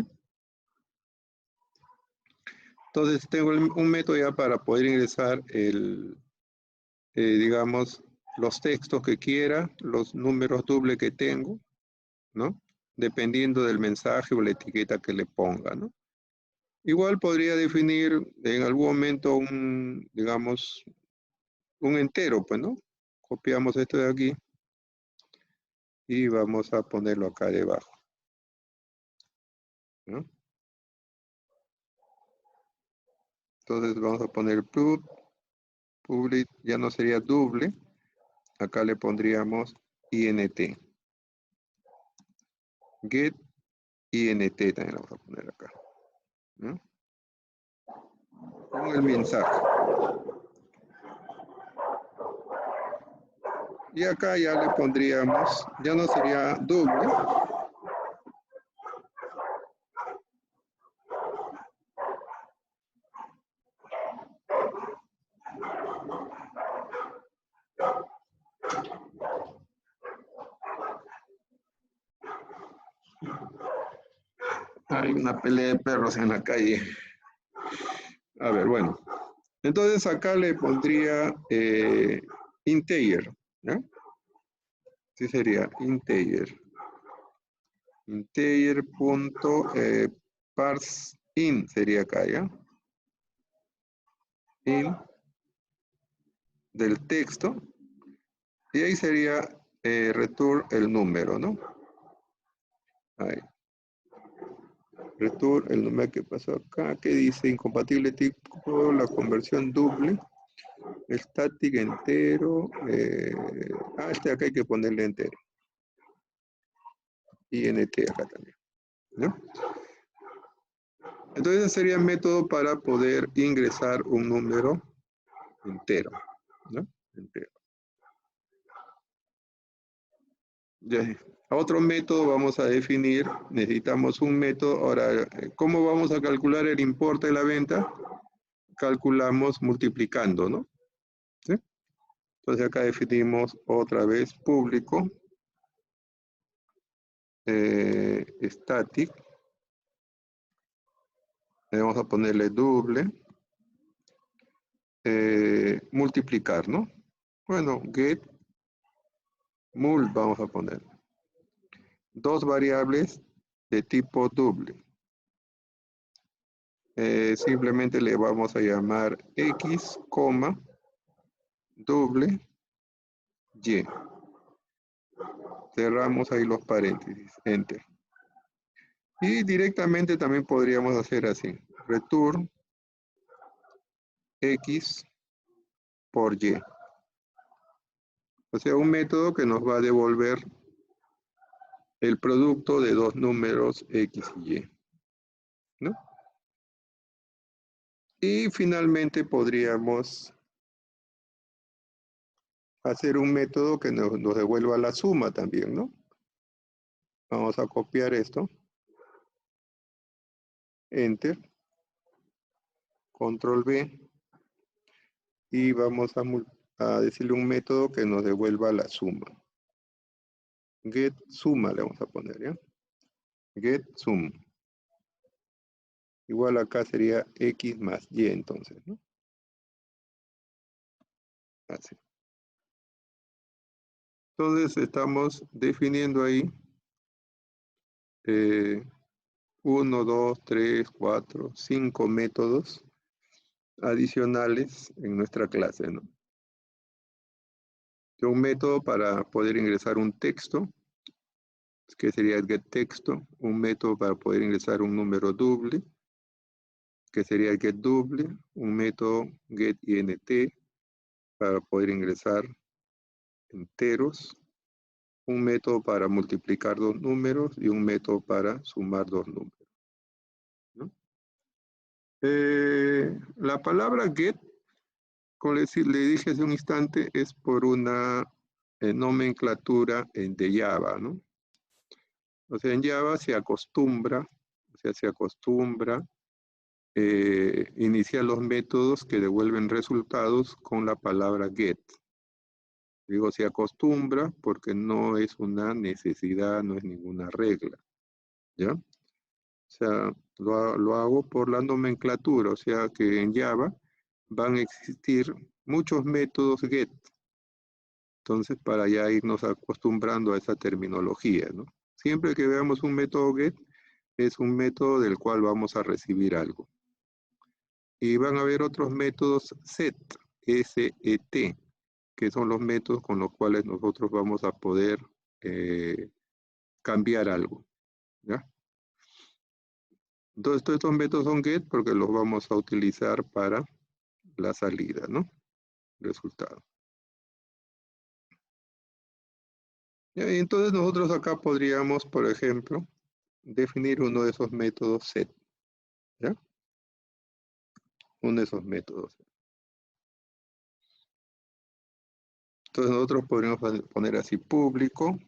Entonces tengo un método ya para poder ingresar digamos, los textos que quiera, los números dobles que tengo, ¿no? Dependiendo del mensaje o la etiqueta que le ponga, ¿no? Igual podría definir en algún momento digamos, un entero, pues, ¿no? Copiamos esto de aquí y vamos a ponerlo acá debajo, ¿no? Entonces vamos a poner public, ya no sería doble, acá le pondríamos int. Get int también lo vamos a poner acá, ¿no? Con el mensaje. Y acá ya le pondríamos, ya no sería doble. Hay una pelea de perros en la calle. A ver, bueno. Entonces acá le pondría integer, ¿no? Sí sería integer. Integer punto parse in sería acá, ¿ya? In del texto. Y ahí sería return el número, ¿no? Ahí. Return el número que pasó acá, que dice incompatible tipo, la conversión doble, static entero, este acá hay que ponerle entero. INT acá también, ¿no? Entonces ese sería el método para poder ingresar un número entero, ¿no? Entero. Ya. Otro método vamos a definir, necesitamos un método. Ahora, ¿cómo vamos a calcular el importe de la venta? Calculamos multiplicando, ¿no? ¿Sí? Entonces acá definimos otra vez público, static, vamos a ponerle doble, multiplicar, ¿no? Bueno, get mul vamos a poner. Dos variables de tipo doble. Simplemente le vamos a llamar x, doble y. Cerramos ahí los paréntesis, enter. Y directamente también podríamos hacer así, return x por y. O sea, un método que nos va a devolver el producto de dos números x y y, ¿no? Y finalmente podríamos hacer un método que nos devuelva la suma también, ¿no? Vamos a copiar esto. Enter. Control V. Y vamos a decirle un método que nos devuelva la suma. Get suma le vamos a poner, ¿ya? Get sum. Igual acá sería X más Y entonces, ¿no? Así. Entonces estamos definiendo ahí 1, 2, 3, 4, 5 métodos adicionales en nuestra clase, ¿no? Un método para poder ingresar un texto, que sería el getTexto, un método para poder ingresar un número doble, que sería el getDouble, un método getInt para poder ingresar enteros, un método para multiplicar dos números y un método para sumar dos números, ¿no? La palabra get, como le dije hace un instante, es por una nomenclatura de Java, ¿no? O sea, en Java se acostumbra iniciar los métodos que devuelven resultados con la palabra get. Digo, se acostumbra porque no es una necesidad, no es ninguna regla, ¿ya? O sea, lo hago por la nomenclatura, o sea que en Java van a existir muchos métodos get. Entonces, para ya irnos acostumbrando a esa terminología, ¿no? Siempre que veamos un método get, es un método del cual vamos a recibir algo. Y van a haber otros métodos set, S-E-T, que son los métodos con los cuales nosotros vamos a poder cambiar algo, ¿ya? Entonces, todos estos métodos son get porque los vamos a utilizar para la salida, ¿no? Resultado. Y entonces nosotros acá podríamos, por ejemplo, definir uno de esos métodos set, ¿ya? Uno de esos métodos. Entonces nosotros podríamos poner así público,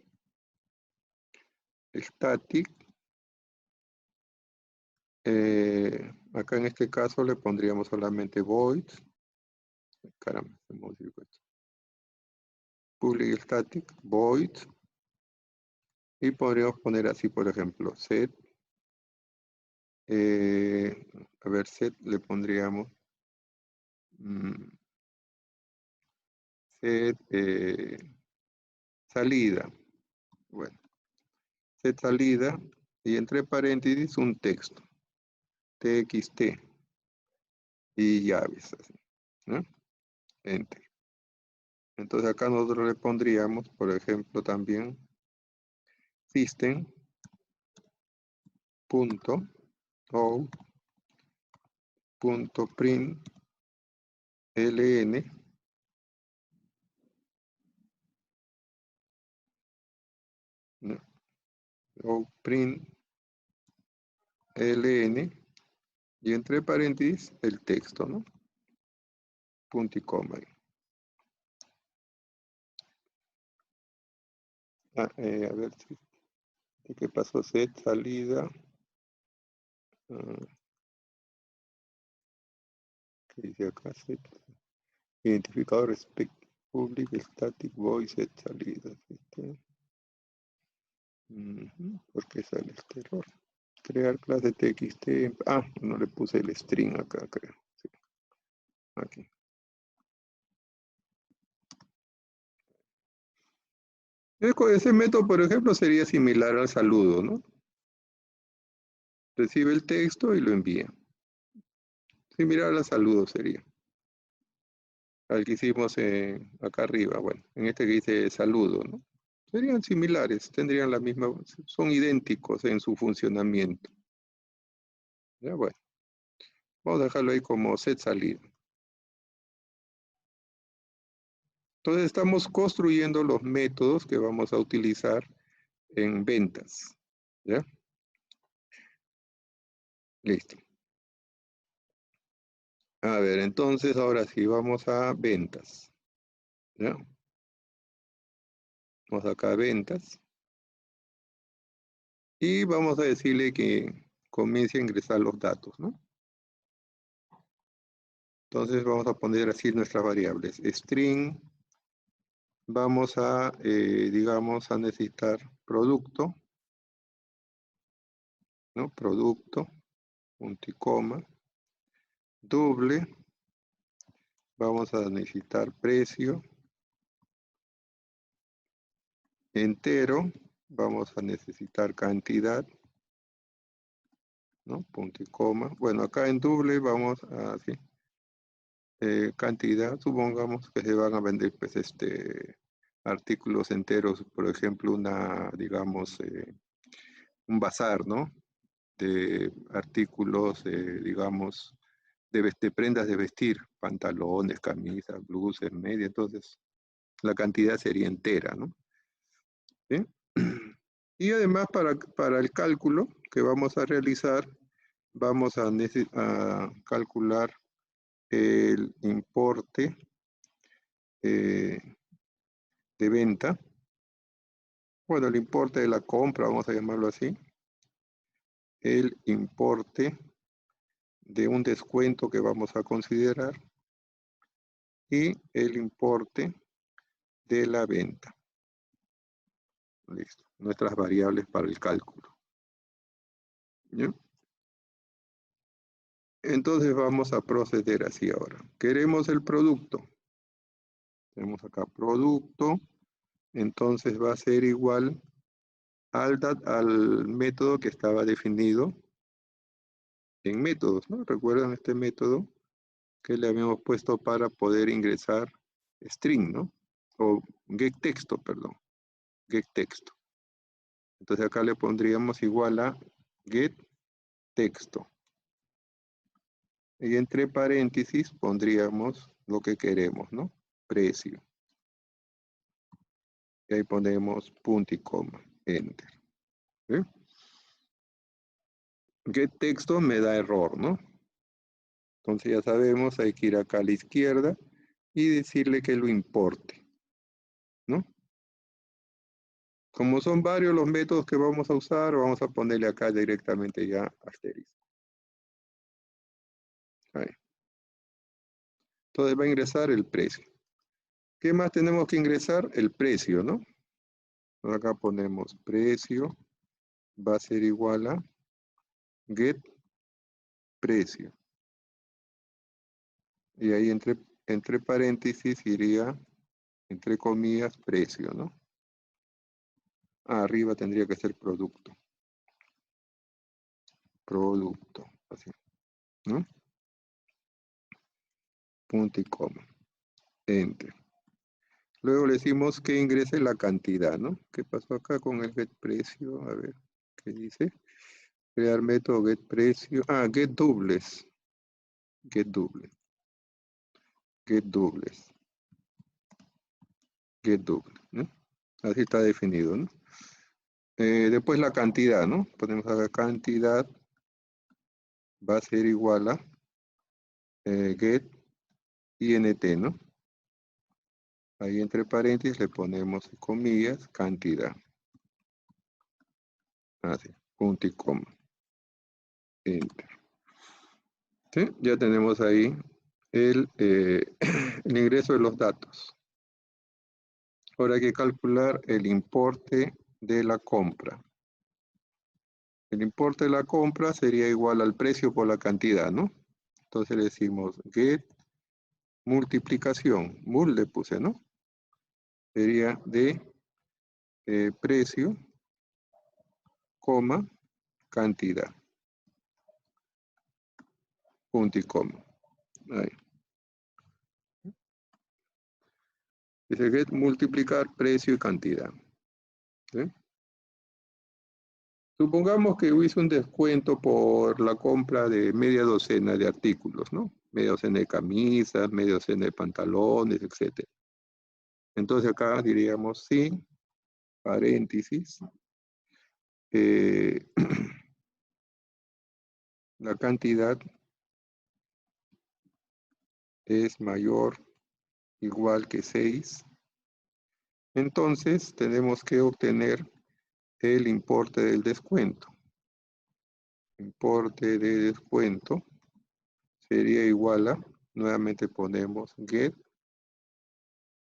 static. Acá en este caso le pondríamos solamente void. Caramba, se modificó esto. Public static, void. Y podríamos poner así, por ejemplo, set. A ver, set le pondríamos set salida. Bueno, set salida y entre paréntesis un texto. TXT y llaves, así, ¿no? Enter. Entonces acá nosotros le pondríamos, por ejemplo, también system.out.println ¿no? O println y entre paréntesis el texto, ¿no? Punto y coma. A ver si ¿qué pasó? Set salida. ¿Qué dice acá? Set identificador respect public static void set salida. ¿Por qué sale este error? Crear clase txt. No le puse el string acá, creo. Sí. Aquí. Ese método, por ejemplo, sería similar al saludo, ¿no? Recibe el texto y lo envía. Similar al saludo sería. Al que hicimos acá arriba, bueno, en este que dice saludo, ¿no? Serían similares, tendrían la misma, son idénticos en su funcionamiento. Ya, bueno, vamos a dejarlo ahí como set salida. Entonces estamos construyendo los métodos que vamos a utilizar en ventas. ¿Ya? Listo. A ver, entonces ahora sí, vamos a ventas. ¿Ya? Vamos acá a ventas. Y vamos a decirle que comience a ingresar los datos, ¿no? Entonces vamos a poner así nuestras variables. String, vamos a, digamos, a necesitar producto, ¿no? Producto, punto y coma. Doble, vamos a necesitar precio. Entero, vamos a necesitar cantidad, ¿no? Punto y coma. Bueno, acá en doble vamos a, sí, cantidad, supongamos que se van a vender, pues, artículos enteros, por ejemplo, digamos, un bazar, ¿no? De artículos, digamos, de prendas de vestir, pantalones, camisas, blusas, medias, entonces la cantidad sería entera, ¿no? ¿Sí? Y además para el cálculo que vamos a realizar, vamos a calcular el importe de venta, bueno, el importe de la compra, vamos a llamarlo así, el importe de un descuento que vamos a considerar y el importe de la venta. Listo, nuestras variables para el cálculo. ¿Ya? Entonces vamos a proceder así ahora. Queremos el producto. Tenemos acá producto, entonces va a ser igual al método que estaba definido en métodos, ¿no? ¿Recuerdan este método que le habíamos puesto para poder ingresar string, ¿no? O getTexto, perdón, getTexto. Entonces acá le pondríamos igual a getTexto. Y entre paréntesis pondríamos lo que queremos, ¿no? Precio. Y ahí ponemos punto y coma, enter. ¿Sí? GetTexto me da error, ¿no? Entonces ya sabemos, hay que ir acá a la izquierda y decirle que lo importe, ¿no? Como son varios los métodos que vamos a usar, vamos a ponerle acá directamente ya asterisco. Ahí. Entonces va a ingresar el precio. ¿Qué más tenemos que ingresar? El precio, ¿no? Acá ponemos precio, va a ser igual a get precio. Y ahí entre paréntesis iría, entre comillas, precio, ¿no? Arriba tendría que ser producto. Producto, así, ¿no? Punto y coma. Enter. Luego le decimos que ingrese la cantidad, ¿no? ¿Qué pasó acá con el get precio? A ver, ¿qué dice? Crear método get precio. Ah, get dobles. Get dobles. Get dobles. Get dobles, ¿no? Así está definido, ¿no? Después la cantidad, ¿no? Ponemos acá cantidad. Va a ser igual a get int, ¿no? Ahí entre paréntesis le ponemos comillas, cantidad. Así, punto y coma. Enter. ¿Sí? Ya tenemos ahí el ingreso de los datos. Ahora hay que calcular el importe de la compra. El importe de la compra sería igual al precio por la cantidad, ¿no? Entonces le decimos get multiplicación. Mul le puse, ¿no? Sería de precio, coma, cantidad. Punto y coma. Ahí. Dice get multiplicar precio y cantidad. ¿Sí? Supongamos que hice un descuento por la compra de media docena de artículos, ¿no? Media docena de camisas, media docena de pantalones, etc. Entonces acá diríamos sí, paréntesis, la cantidad es mayor igual que 6 Entonces, tenemos que obtener el importe del descuento. Importe de descuento sería igual a, nuevamente ponemos get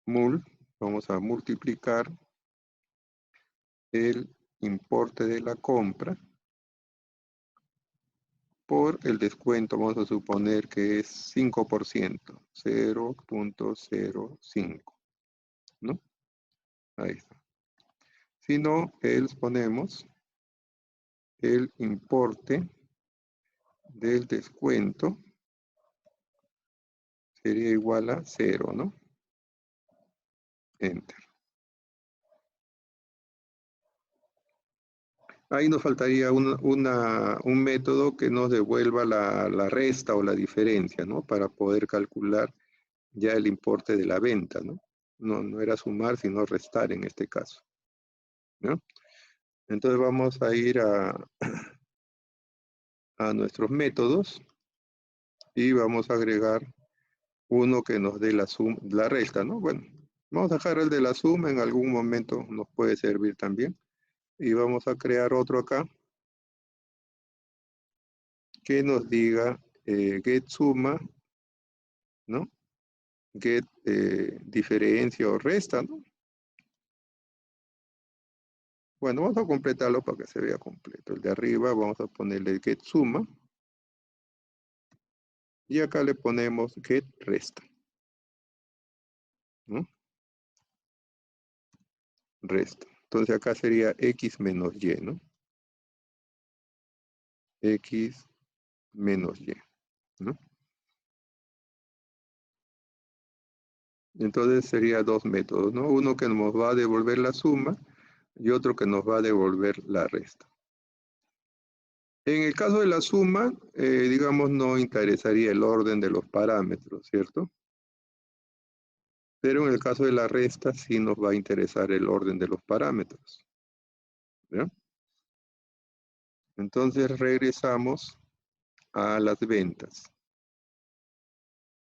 mul, vamos a multiplicar el importe de la compra por el descuento, vamos a suponer que es 5%, 0.05, ¿no? Ahí está. Si no, ponemos el importe del descuento sería igual a 0, ¿no? Enter. Ahí nos faltaría un método que nos devuelva la resta o la diferencia, ¿no? Para poder calcular ya el importe de la venta, ¿no? No era sumar, sino restar en este caso, ¿no? Entonces vamos a ir a nuestros métodos y vamos a agregar uno que nos dé la resta, ¿no? Bueno, vamos a dejar el de la suma, en algún momento nos puede servir también. Y vamos a crear otro acá que nos diga get suma, ¿no? Get diferencia o resta, ¿no? Bueno, vamos a completarlo para que se vea completo. El de arriba vamos a ponerle get suma. Y acá le ponemos get resta, ¿no? Resta. Entonces acá sería x menos y, ¿no? X menos y, ¿no? Entonces sería dos métodos, ¿no? Uno que nos va a devolver la suma y otro que nos va a devolver la resta. En el caso de la suma, digamos, no interesaría el orden de los parámetros, ¿cierto? Pero en el caso de la resta sí nos va a interesar el orden de los parámetros, ¿ya? Entonces regresamos a las ventas.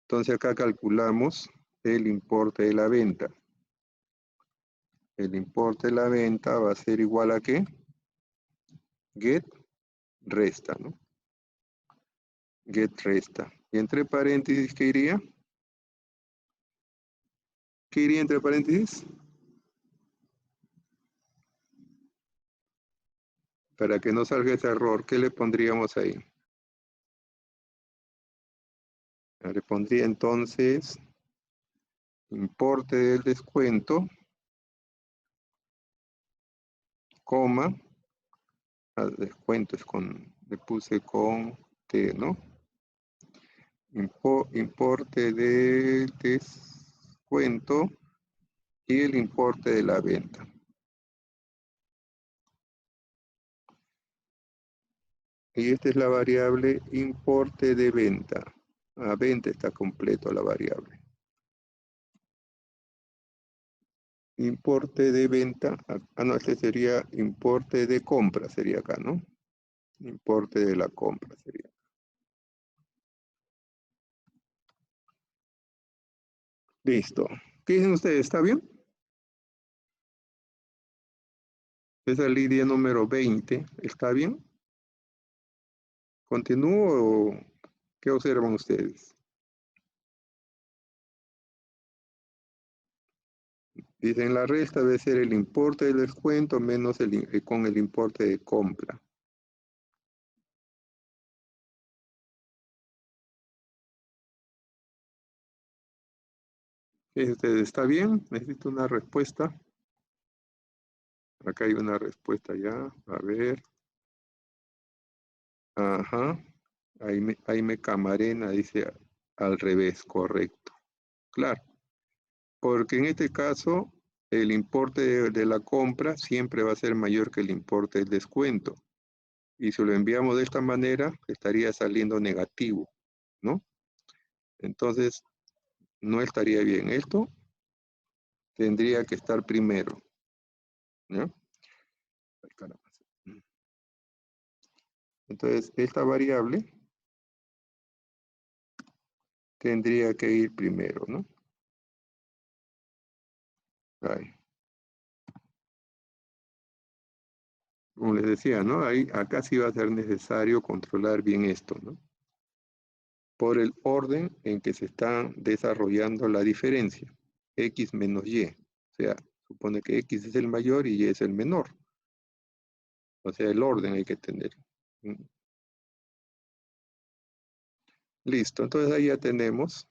Entonces acá calculamos el importe de la venta. El importe de la venta va a ser igual a ¿qué? Get resta, ¿no? Get resta. Y entre paréntesis, ¿qué iría? ¿Qué iría entre paréntesis? Para que no salga ese error, ¿qué le pondríamos ahí? Le pondría entonces importe del descuento, coma, descuento es le puse con T, ¿no? Importe del descuento y el importe de la venta. Y esta es la variable importe de venta. A venta está completo la variable. Importe de venta, no, este sería importe de compra, sería acá, ¿no? Importe de la compra sería. Listo. ¿Qué dicen ustedes? ¿Está bien? Esa línea número 20, ¿está bien? ¿Continúo o qué observan ustedes? Dicen la resta debe ser el importe del descuento menos con el importe de compra. ¿Qué dicen ustedes? ¿Está bien? Necesito una respuesta. Acá hay una respuesta ya. A ver. Ajá. Ahí me Camarena dice al revés, correcto. Claro, porque en este caso el importe de la compra siempre va a ser mayor que el importe del descuento. Y si lo enviamos de esta manera, estaría saliendo negativo, ¿no? Entonces, no estaría bien. Esto tendría que estar primero, ¿no? Ay, caramba. Entonces, esta variable tendría que ir primero, ¿no? Ahí. Como les decía, ¿no? Ahí, acá sí va a ser necesario controlar bien esto, ¿no? Por el orden en que se está desarrollando la diferencia, X menos Y. O sea, supone que X es el mayor y Y es el menor. O sea, el orden hay que tener. ¿Mm? Listo, entonces ahí ya tenemos,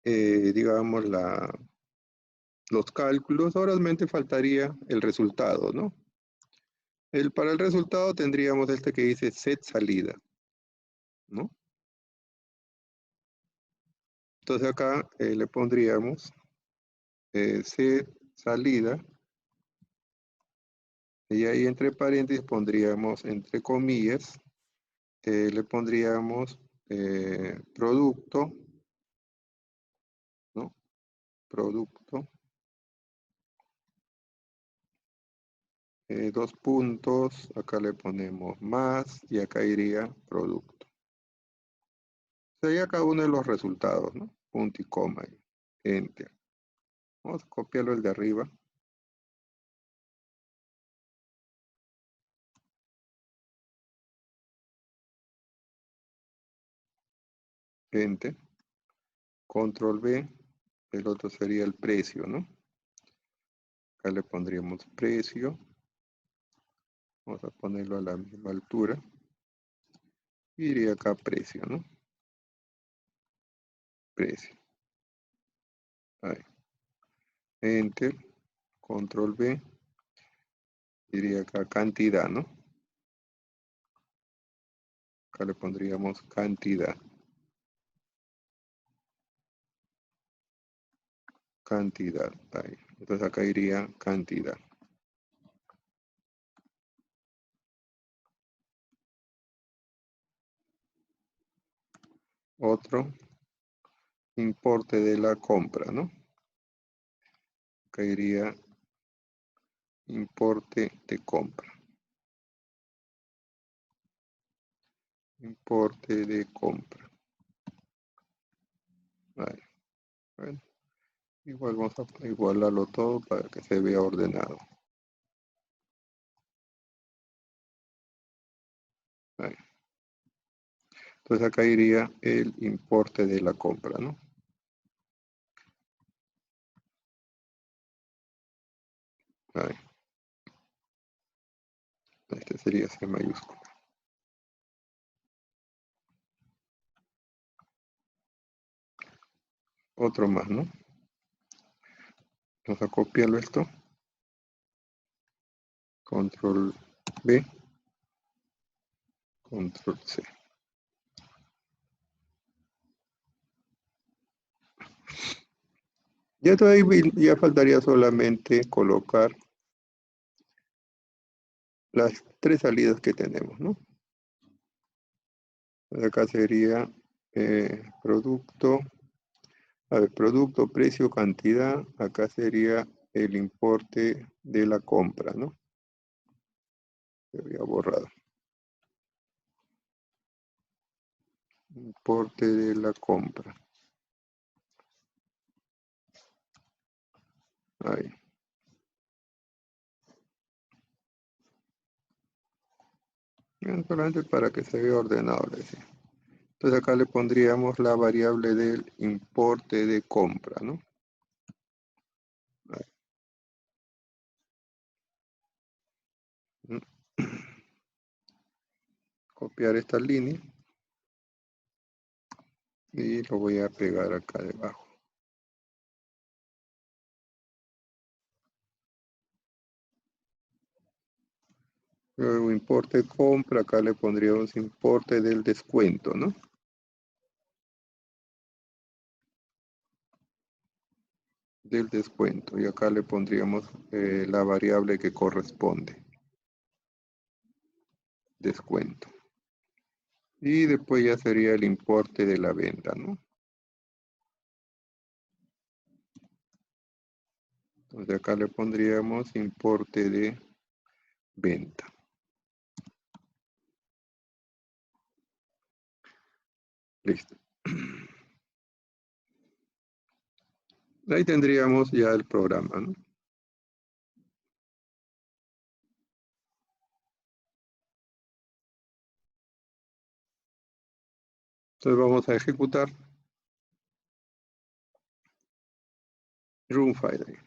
digamos, los cálculos. Ahora solamente faltaría el resultado, ¿no? Para el resultado tendríamos este que dice set salida, ¿no? Entonces acá le pondríamos set salida y ahí entre paréntesis pondríamos entre comillas, le pondríamos producto, ¿no? Producto, dos puntos, acá le ponemos más y acá iría producto. Sería cada uno de los resultados, ¿no? Punto y coma, enter. Vamos a copiarlo el de arriba. Enter. Control B. El otro sería el precio, ¿no? Acá le pondríamos precio. Vamos a ponerlo a la misma altura. Iría acá precio, ¿no? Precio. Ahí. Enter. Control B. Iría acá cantidad, ¿no? Acá le pondríamos cantidad. Cantidad. Ahí. Entonces acá iría cantidad. Otro. Importe de la compra, ¿no? Acá iría importe de compra. Importe de compra. Ahí. Bueno, igual vamos a igualarlo todo para que se vea ordenado. Ahí. Entonces acá iría el importe de la compra, ¿no? Ahí. Este sería C mayúscula. Otro más, ¿no? Vamos a copiarlo esto. Control B. Control C. Ya todavía ya faltaría solamente colocar las tres salidas que tenemos, ¿no? Acá sería producto, a ver, producto, precio, cantidad. Acá sería el importe de la compra, ¿no? Se había borrado. Importe de la compra. Ahí. Solamente para que se vea ordenado, le decía. Entonces acá le pondríamos la variable del importe de compra, ¿no? Ahí. Copiar esta línea y lo voy a pegar acá debajo. Luego importe compra, acá le pondríamos importe del descuento, ¿no? Del descuento. Y acá le pondríamos la variable que corresponde. Descuento. Y después ya sería el importe de la venta, ¿no? Entonces acá le pondríamos importe de venta. Listo. Ahí tendríamos ya el programa, ¿no? Entonces vamos a ejecutar run file.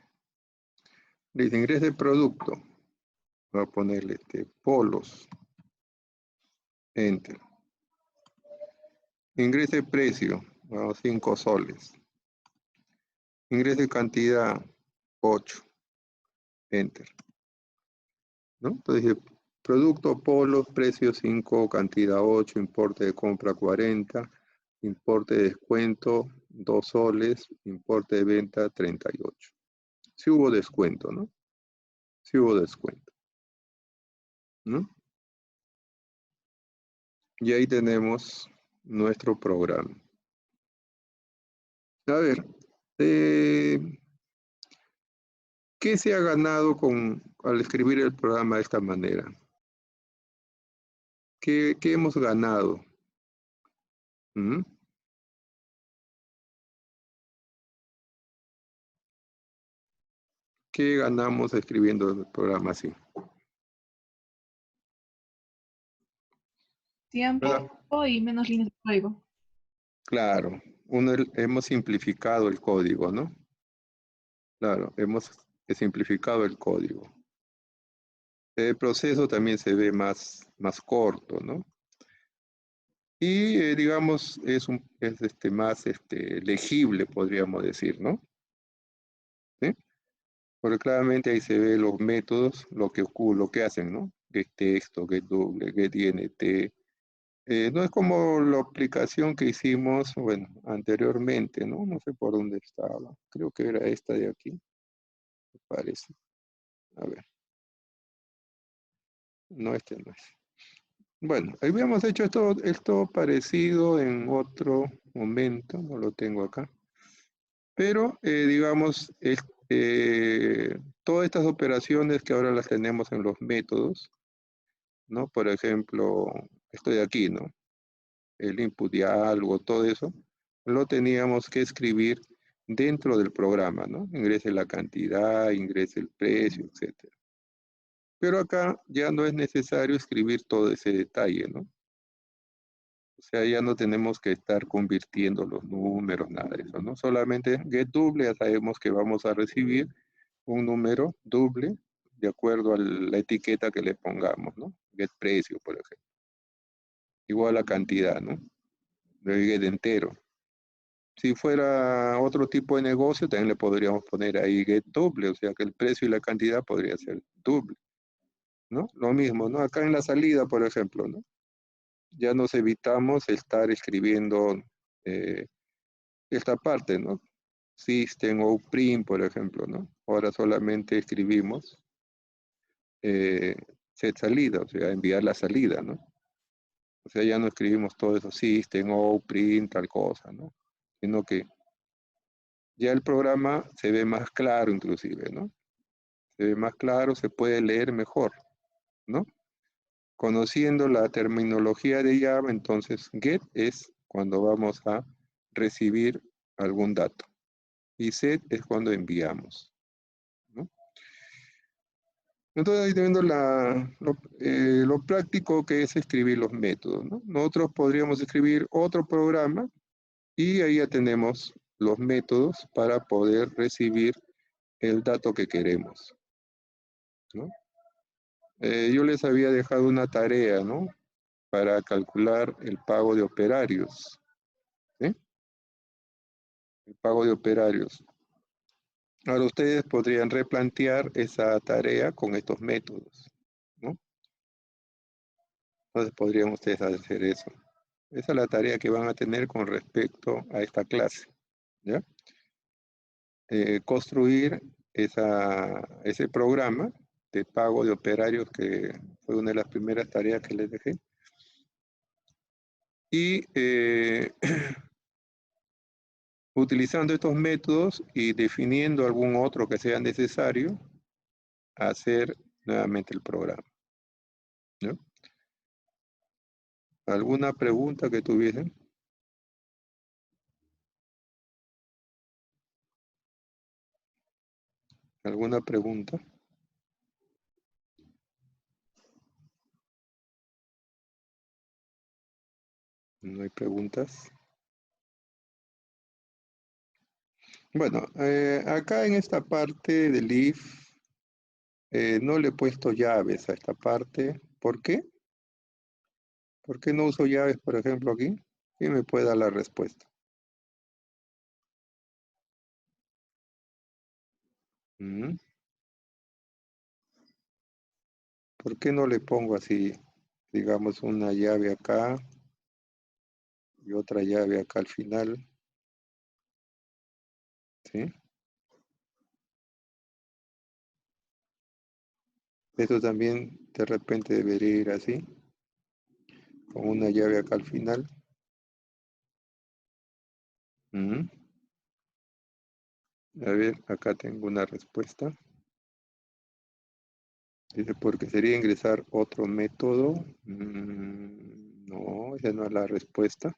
Dice ingrese producto. Voy a ponerle polos. Enter. Ingrese precio. Vamos, 5 soles. Ingrese cantidad 8. Enter. ¿No? Entonces, producto polos, precio 5, cantidad 8, importe de compra 40, importe de descuento 2 soles, importe de venta 38. Sí hubo descuento, ¿no? Sí hubo descuento, ¿no? Y ahí tenemos nuestro programa. A ver, ¿qué se ha ganado al escribir el programa de esta manera? ¿Qué hemos ganado? ¿Mm? ¿Qué ganamos escribiendo el programa así? Tiempo ¿Verdad? y menos líneas de código. Claro, hemos simplificado el código, ¿no? Claro, hemos simplificado el código. El proceso también se ve más corto, ¿no? Y digamos, es más legible, podríamos decir, ¿no? ¿Sí? Porque claramente ahí se ve los métodos, lo que hacen, ¿no? Get texto, get double, get INT. No es como la aplicación que hicimos, bueno, anteriormente, ¿no? No sé por dónde estaba. Creo que era esta de aquí, me parece. A ver. No, este no es. Bueno, habíamos hecho esto parecido en otro momento, no lo tengo acá. Pero, digamos, todas estas operaciones que ahora las tenemos en los métodos, ¿no? Por ejemplo, esto de aquí, ¿no? El input de algo, todo eso, lo teníamos que escribir dentro del programa, ¿no? Ingrese la cantidad, ingrese el precio, etc. Pero acá ya no es necesario escribir todo ese detalle, ¿no? O sea, ya no tenemos que estar convirtiendo los números, nada de eso, ¿no? Solamente get double, ya sabemos que vamos a recibir un número doble de acuerdo a la etiqueta que le pongamos, ¿no? Get precio, por ejemplo. Igual a cantidad, ¿no? De get entero. Si fuera otro tipo de negocio, también le podríamos poner ahí get doble, o sea que el precio y la cantidad podría ser doble, ¿no? Lo mismo, ¿no? Acá en la salida, por ejemplo, ¿no? Ya nos evitamos estar escribiendo esta parte, ¿no? System o print, por ejemplo, ¿no? Ahora solamente escribimos set salida, o sea, enviar la salida, ¿no? O sea, ya no escribimos todo eso, system o print, tal cosa, ¿no? Sino que ya el programa se ve más claro inclusive, ¿no? Se ve más claro, se puede leer mejor, ¿no? Conociendo la terminología de Java, entonces get es cuando vamos a recibir algún dato y set es cuando enviamos, ¿no? Entonces ahí viendo lo práctico que es escribir los métodos, ¿no? Nosotros podríamos escribir otro programa y ahí ya tenemos los métodos para poder recibir el dato que queremos, ¿no? Yo les había dejado una tarea, ¿no? Para calcular el pago de operarios, ¿sí? El pago de operarios. Ahora ustedes podrían replantear esa tarea con estos métodos, ¿no? Entonces podrían ustedes hacer eso. Esa es la tarea que van a tener con respecto a esta clase, ¿ya? Construir ese programa de pago de operarios que fue una de las primeras tareas que les dejé. Y utilizando estos métodos y definiendo algún otro que sea necesario, hacer nuevamente el programa, ¿no? ¿Alguna pregunta que tuviesen? ¿Alguna pregunta? ¿No hay preguntas? Bueno, acá en esta parte del if, no le he puesto llaves a esta parte. ¿Por qué? ¿Por qué no uso llaves, por ejemplo, aquí? ¿Quién me puede dar la respuesta? ¿Mm? ¿Por qué no le pongo así, digamos, una llave acá y otra llave acá al final? ¿Sí? Esto también de repente debería ir así, con una llave acá al final. ¿Mm? A ver, acá tengo una respuesta. Dice, porque sería ingresar otro método. No, esa no es la respuesta.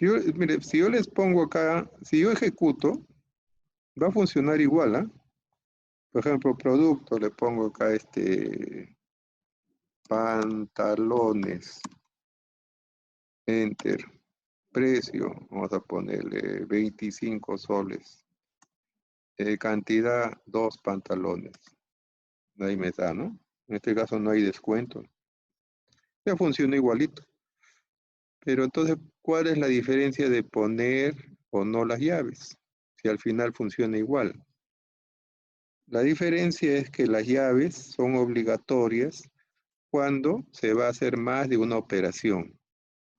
Mire, si yo les pongo acá, si yo ejecuto, va a funcionar igual, ¿ah? Por ejemplo, producto, le pongo acá pantalones, enter, precio, vamos a ponerle 25 soles, cantidad, 2 pantalones. Ahí me da, ¿no? En este caso no hay descuento. Ya funciona igualito. Pero entonces, ¿cuál es la diferencia de poner o no las llaves? Si al final funciona igual. La diferencia es que las llaves son obligatorias cuando se va a hacer más de una operación,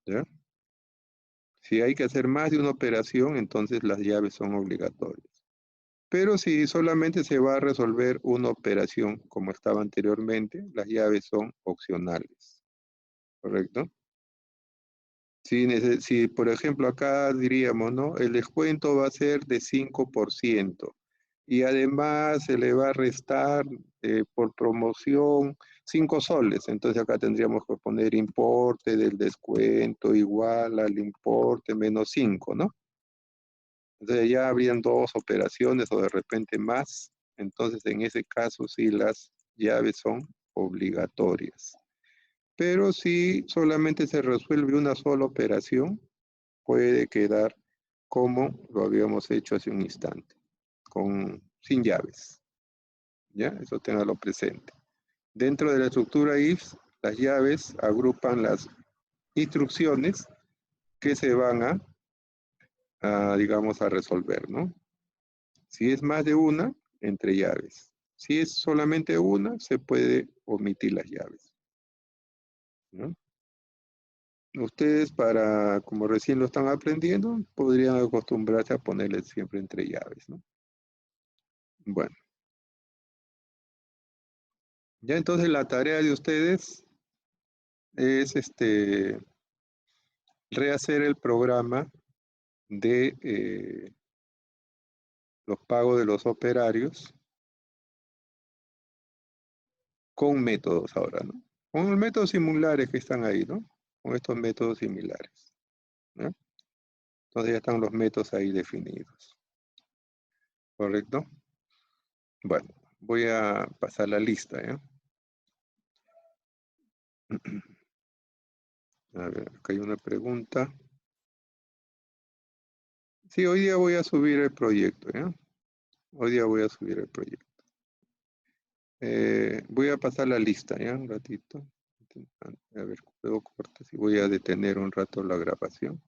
¿ya? Si hay que hacer más de una operación, entonces las llaves son obligatorias. Pero si solamente se va a resolver una operación como estaba anteriormente, las llaves son opcionales, ¿correcto? Si, por ejemplo, acá diríamos, ¿no? El descuento va a ser de 5% y además se le va a restar por promoción 5 soles. Entonces acá tendríamos que poner importe del descuento igual al importe menos 5, ¿no? Entonces ya habrían dos operaciones o de repente más. Entonces en ese caso sí las llaves son obligatorias. Pero si solamente se resuelve una sola operación, puede quedar como lo habíamos hecho hace un instante, sin llaves. ¿Ya? Eso téngalo presente. Dentro de la estructura IF, las llaves agrupan las instrucciones que se van digamos, a resolver, ¿no? Si es más de una, entre llaves. Si es solamente una, se puede omitir las llaves, ¿no? Ustedes como recién lo están aprendiendo, podrían acostumbrarse a ponerle siempre entre llaves, ¿no? Bueno, ya entonces la tarea de ustedes es rehacer el programa de los pagos de los operarios con métodos ahora, ¿no? Con los métodos similares que están ahí, ¿no? Con estos métodos similares, ¿no? Entonces ya están los métodos ahí definidos, ¿correcto? Bueno, voy a pasar la lista, ¿ya? A ver, acá hay una pregunta. Sí, hoy día voy a subir el proyecto, ¿ya? Hoy día voy a subir el proyecto. Voy a pasar la lista, ¿ya? Un ratito. A ver, puedo cortar, si voy a detener un rato la grabación.